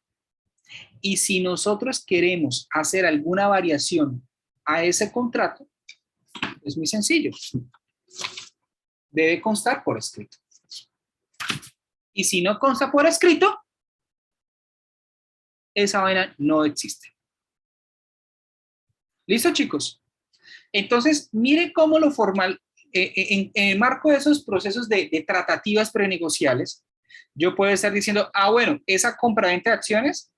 Y si nosotros queremos hacer alguna variación a ese contrato, es muy sencillo. Debe constar por escrito. Y si no consta por escrito, esa vaina no existe. ¿Listo, chicos? Entonces, mire cómo lo formal, en el marco de esos procesos de tratativas prenegociales, yo puedo estar diciendo, ah, bueno, esa compraventa de acciones,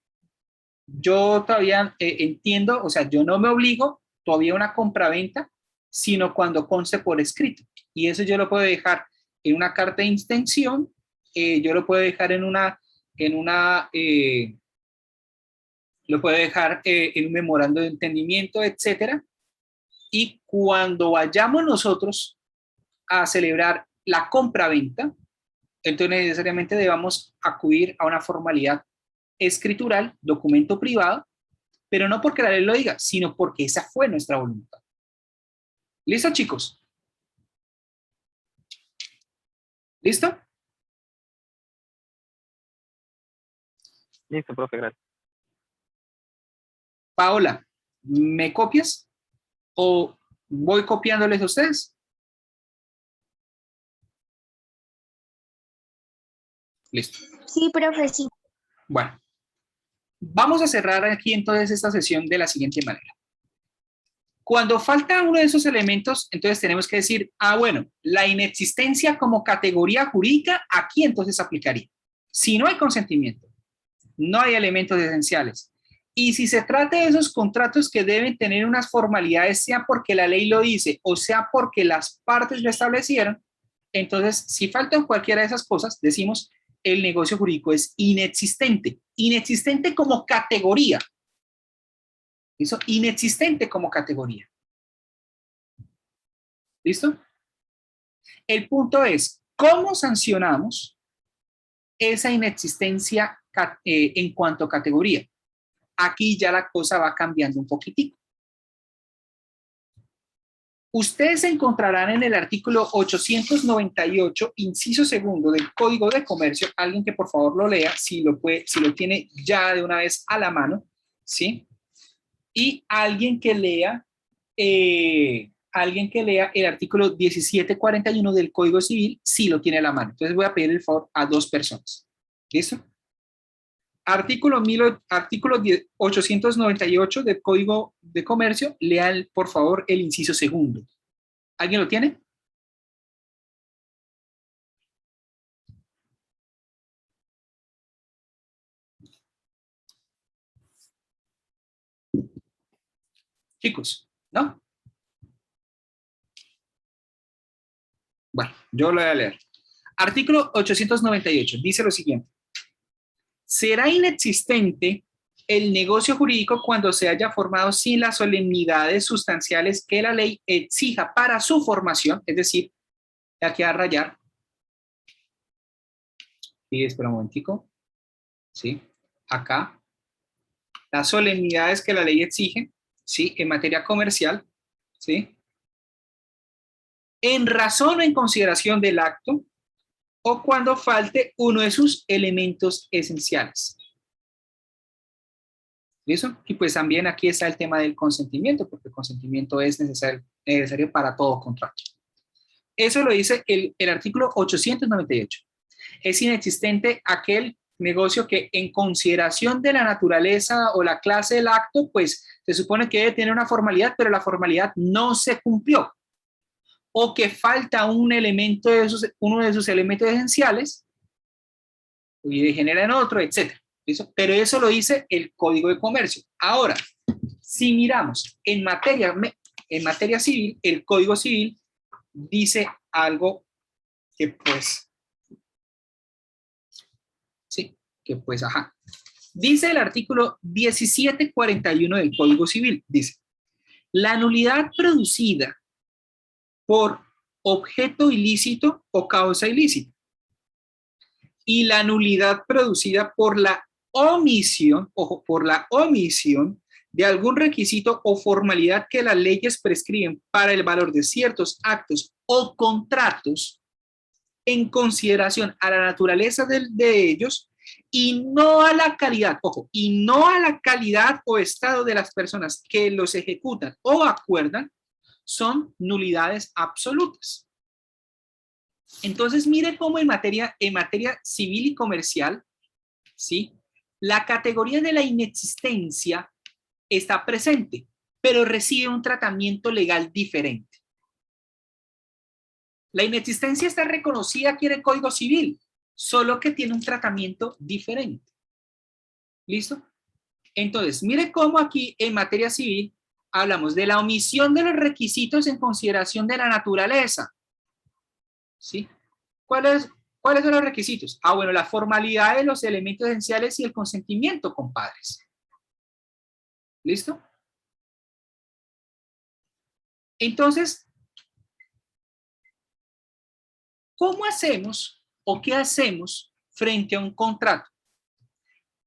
yo todavía entiendo, o sea, yo no me obligo todavía a una compraventa, sino cuando conste por escrito. Y eso yo lo puedo dejar en una carta de intención, yo lo puedo dejar lo puedo dejar en un memorando de entendimiento, etcétera. Y cuando vayamos nosotros a celebrar la compraventa, entonces necesariamente debamos acudir a una formalidad escritural, documento privado, pero no porque la ley lo diga, sino porque esa fue nuestra voluntad. ¿Listo, chicos? ¿Listo? Listo, profe, gracias. Paola, ¿me copias? ¿O voy copiándoles a ustedes? Listo. Sí, profe, sí. Bueno, vamos a cerrar aquí entonces esta sesión de la siguiente manera. Cuando falta uno de esos elementos, entonces tenemos que decir, ah, bueno, la inexistencia como categoría jurídica, aquí entonces aplicaría. Si no hay consentimiento, no hay elementos esenciales. Y si se trata de esos contratos que deben tener unas formalidades, sea porque la ley lo dice o sea porque las partes lo establecieron, entonces si faltan cualquiera de esas cosas, decimos el negocio jurídico es inexistente. Inexistente como categoría. ¿Listo? Inexistente como categoría. ¿Listo? El punto es, ¿cómo sancionamos esa inexistencia en cuanto a categoría? Aquí ya la cosa va cambiando un poquitico. Ustedes encontrarán en el artículo 898, inciso segundo del Código de Comercio, alguien que por favor lo lea, si lo tiene ya de una vez a la mano, ¿sí? Y alguien que lea el artículo 1741 del Código Civil, si lo tiene a la mano. Entonces voy a pedir el favor a 2 personas. ¿Listo? Artículo 898 del Código de Comercio, lean por favor el inciso segundo. ¿Alguien lo tiene? Chicos, ¿no? Bueno, yo lo voy a leer. Artículo 898 dice lo siguiente. Será inexistente el negocio jurídico cuando se haya formado sin las solemnidades sustanciales que la ley exija para su formación, es decir, aquí a rayar. Y espera un momentico. ¿Sí? Acá. Las solemnidades que la ley exige, ¿sí? En materia comercial, ¿sí? En razón o en consideración del acto, o cuando falte uno de sus elementos esenciales. ¿Listo? Y pues también aquí está el tema del consentimiento, porque el consentimiento es necesario para todo contrato. Eso lo dice el artículo 898. Es inexistente aquel negocio que en consideración de la naturaleza o la clase del acto, pues se supone que debe tener una formalidad, pero la formalidad no se cumplió. O que falta un elemento uno de sus elementos esenciales y degenera en otro, etc. ¿Listo? Pero eso lo dice el Código de Comercio. Ahora, si miramos en materia civil, el Código Civil dice algo que pues, sí, que pues, ajá. Dice el artículo 1741 del Código Civil, dice, la nulidad producida por objeto ilícito o causa ilícita y la nulidad producida por la omisión, ojo, por la omisión de algún requisito o formalidad que las leyes prescriben para el valor de ciertos actos o contratos en consideración a la naturaleza de ellos y no a la calidad, ojo, y no a la calidad o estado de las personas que los ejecutan o acuerdan, son nulidades absolutas. Entonces, mire cómo en materia civil y comercial, ¿sí? La categoría de la inexistencia está presente, pero recibe un tratamiento legal diferente. La inexistencia está reconocida aquí en el Código Civil, solo que tiene un tratamiento diferente. ¿Listo? Entonces, mire cómo aquí en materia civil hablamos de la omisión de los requisitos en consideración de la naturaleza. ¿Sí? ¿Cuáles son los requisitos? Ah, bueno, la formalidad de los elementos esenciales y el consentimiento, compadres. ¿Listo? Entonces, ¿cómo hacemos o qué hacemos frente a un contrato?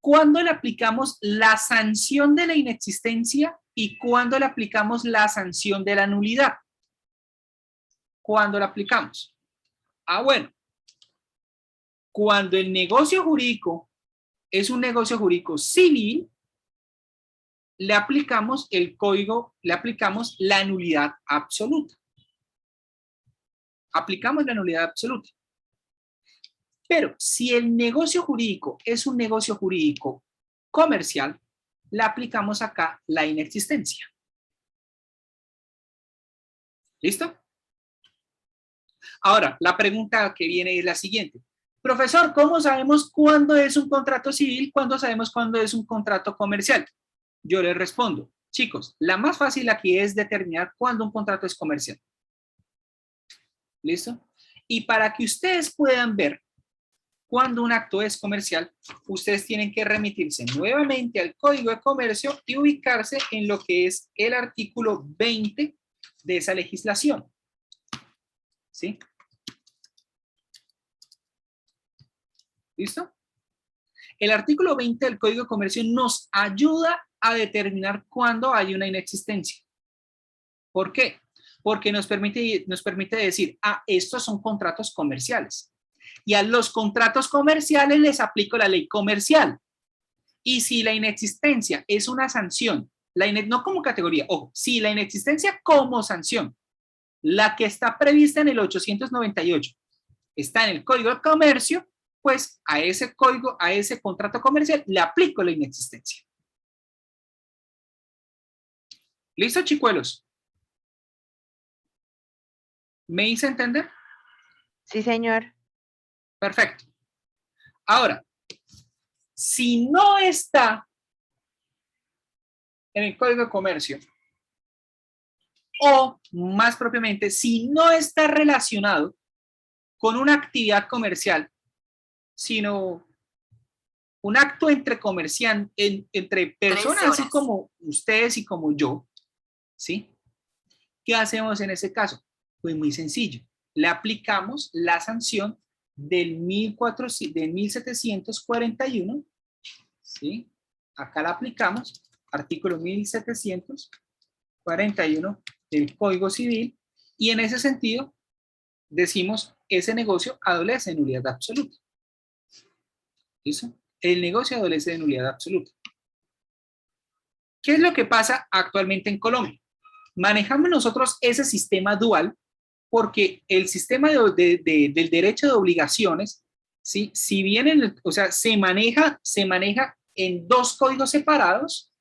¿Cuándo le aplicamos la sanción de la inexistencia y cuándo le aplicamos la sanción de la nulidad? ¿Cuándo la aplicamos? Ah, bueno. Cuando el negocio jurídico es un negocio jurídico civil, le aplicamos la nulidad absoluta. Aplicamos la nulidad absoluta. Pero si el negocio jurídico es un negocio jurídico comercial, le aplicamos acá la inexistencia. ¿Listo? Ahora, la pregunta que viene es la siguiente. Profesor, ¿cómo sabemos cuándo es un contrato civil? ¿Cuándo sabemos cuándo es un contrato comercial? Yo les respondo, chicos, la más fácil aquí es determinar cuándo un contrato es comercial. ¿Listo? Y para que ustedes puedan ver cuando un acto es comercial, ustedes tienen que remitirse nuevamente al Código de Comercio y ubicarse en lo que es el artículo 20 de esa legislación. ¿Sí? ¿Listo? El artículo 20 del Código de Comercio nos ayuda a determinar cuándo hay una inexistencia. ¿Por qué? Porque nos permite decir, estos son contratos comerciales. Y a los contratos comerciales les aplico la ley comercial. Y si la inexistencia es una sanción, no como categoría, ojo, si la inexistencia como sanción, la que está prevista en el 898, está en el Código de Comercio, pues a ese código, a ese contrato comercial, le aplico la inexistencia. ¿Listo, chicuelos? ¿Me hice entender? Sí, señor. Perfecto. Ahora, si no está en el Código de Comercio, o más propiamente, si no está relacionado con una actividad comercial, sino un acto entre entre personas, así como ustedes y como yo, ¿sí? ¿Qué hacemos en ese caso? Pues muy sencillo. Le aplicamos la sanción del 1741, ¿sí? Acá la aplicamos, artículo 1741 del Código Civil, y en ese sentido decimos, ese negocio adolece de nulidad absoluta. ¿Listo? El negocio adolece de nulidad absoluta. ¿Qué es lo que pasa actualmente en Colombia? Manejamos nosotros ese sistema dual porque el sistema del derecho de obligaciones, ¿sí? Si bien se maneja en dos códigos separados,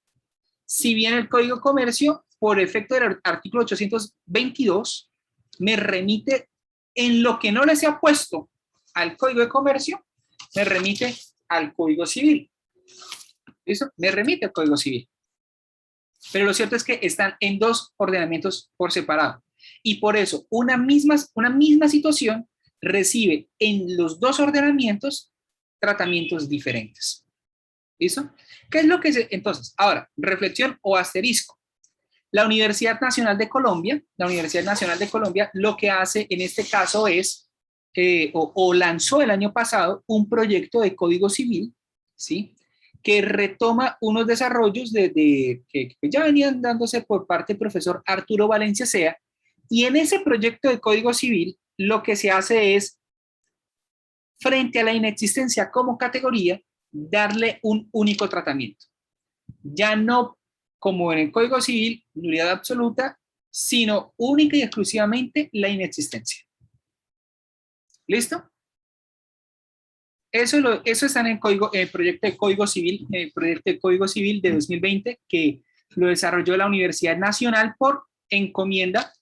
si bien el Código de Comercio, por efecto del artículo 822, me remite en lo que no les ha puesto al Código de Comercio, me remite al Código Civil. ¿Listo? Me remite al Código Civil. Pero lo cierto es que están en dos ordenamientos por separado. Y por eso una misma situación recibe en los dos ordenamientos tratamientos diferentes. ¿Listo? ¿Qué es lo que entonces, ahora, reflexión o asterisco? La Universidad Nacional de Colombia, lo que hace en este caso es, lanzó el año pasado un proyecto de Código Civil, ¿sí? Que retoma unos desarrollos que ya venían dándose por parte del profesor Arturo Valencia Sea, y en ese proyecto de Código Civil lo que se hace es, frente a la inexistencia como categoría, darle un único tratamiento. Ya no como en el Código Civil, nulidad absoluta, sino única y exclusivamente la inexistencia. ¿Listo? Eso está en el proyecto de Código Civil, de 2020, que lo desarrolló la Universidad Nacional por encomienda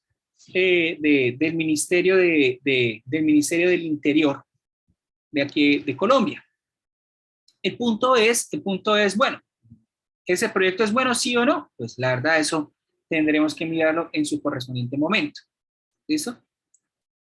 del Ministerio del Interior de aquí de Colombia. El punto es, bueno, ¿ese proyecto es bueno, sí o no? Pues la verdad, eso tendremos que mirarlo en su correspondiente momento. ¿Listo?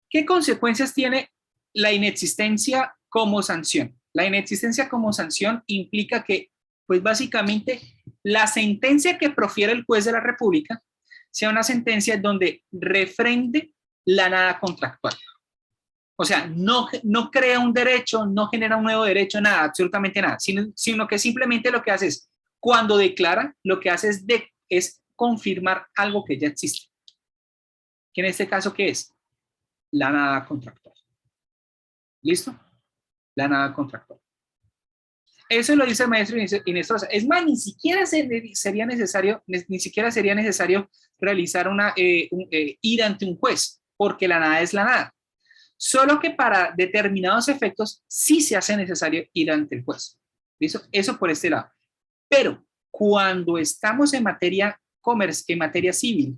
¿Qué consecuencias tiene la inexistencia como sanción? La inexistencia como sanción implica que, pues básicamente, la sentencia que profiere el juez de la República sea una sentencia donde refrende la nada contractual. O sea, no crea un derecho, no genera un nuevo derecho, nada, absolutamente nada, sino que simplemente lo que hace es, cuando declara, lo que hace es confirmar algo que ya existe. ¿Que en este caso qué es? La nada contractual. ¿Listo? La nada contractual. Eso lo dice el maestro Inestrosa. Es más, ni siquiera sería necesario realizar ir ante un juez, porque la nada es la nada. Solo que para determinados efectos sí se hace necesario ir ante el juez. ¿Listo? Eso por este lado. Pero cuando estamos en materia civil,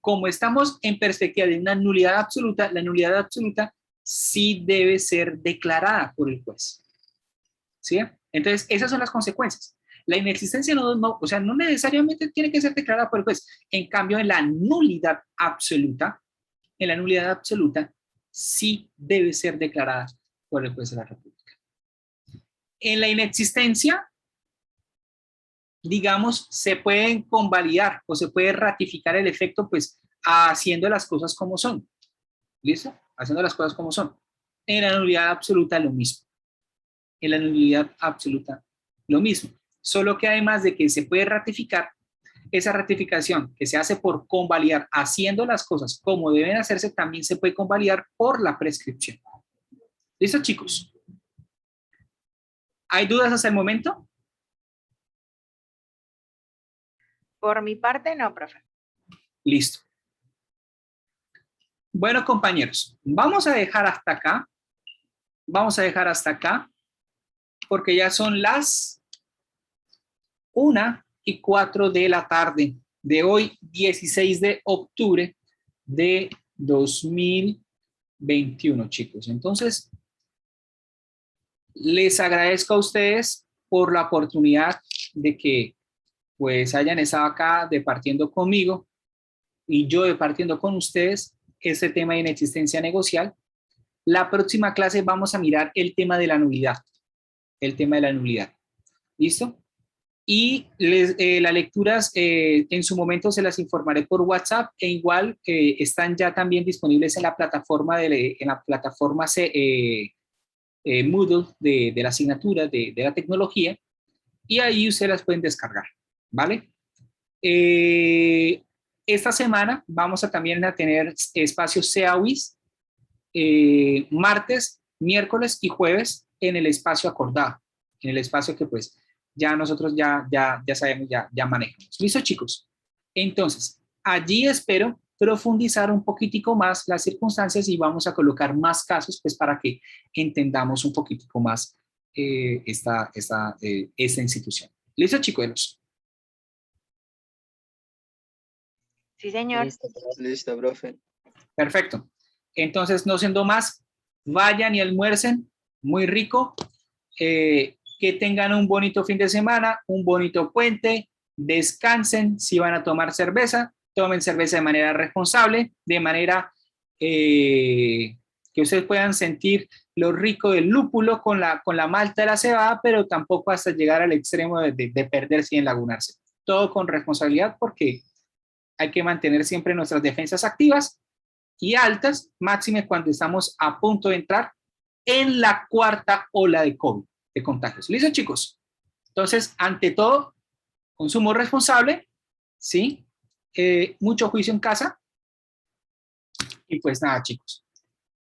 como estamos en perspectiva de una nulidad absoluta, la nulidad absoluta sí debe ser declarada por el juez. ¿Sí? Entonces, esas son las consecuencias. La inexistencia no necesariamente tiene que ser declarada por el juez. En cambio, en la nulidad absoluta sí debe ser declarada por el juez de la República. En la inexistencia, digamos, se pueden convalidar o se puede ratificar el efecto, pues, haciendo las cosas como son. ¿Listo? Haciendo las cosas como son. En la nulidad absoluta, lo mismo. En la nulidad absoluta, lo mismo. Solo que además de que se puede ratificar, esa ratificación que se hace por convalidar, haciendo las cosas como deben hacerse, también se puede convalidar por la prescripción. ¿Listo, chicos? ¿Hay dudas hasta el momento? Por mi parte, no, profe. Listo. Bueno, compañeros, vamos a dejar hasta acá. Vamos a dejar hasta acá, porque ya son las 1:04 de la tarde de hoy, 16 de octubre de 2021, chicos. Entonces, les agradezco a ustedes por la oportunidad de que pues hayan estado acá departiendo conmigo y yo departiendo con ustedes este tema de inexistencia negocial. La próxima clase vamos a mirar el tema de la nulidad. El tema de la nulidad. ¿Listo? Y las lecturas en su momento se las informaré por WhatsApp e igual están ya también disponibles en la plataforma, Moodle de la asignatura de la tecnología y ahí ustedes las pueden descargar. ¿Vale? Esta semana vamos a también a tener espacios CEAWIS martes, miércoles y jueves en el espacio acordado, en el espacio que pues ya nosotros ya sabemos, ya manejamos. ¿Listo, chicos? Entonces, allí espero profundizar un poquitico más las circunstancias y vamos a colocar más casos pues para que entendamos un poquitico más esta institución. ¿Listo, chicos? Sí, señor. Listo, profe. Perfecto. Entonces, no siendo más, vayan y almuercen, muy rico, que tengan un bonito fin de semana, un bonito puente, descansen, si van a tomar cerveza, tomen cerveza de manera responsable, de manera que ustedes puedan sentir lo rico del lúpulo con la malta de la cebada, pero tampoco hasta llegar al extremo de perderse y enlagunarse. Todo con responsabilidad porque hay que mantener siempre nuestras defensas activas y altas, máxime cuando estamos a punto de entrar en la cuarta ola de COVID, de contagios. ¿Listo, chicos? Entonces, ante todo, consumo responsable, ¿sí? Mucho juicio en casa. Y pues nada, chicos.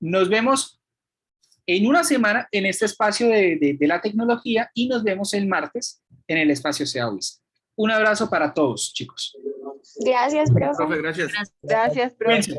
Nos vemos en una semana en este espacio de la tecnología y nos vemos el martes en el espacio CEAWIS. Un abrazo para todos, chicos. Gracias, profe. Profe, gracias. Gracias, profe.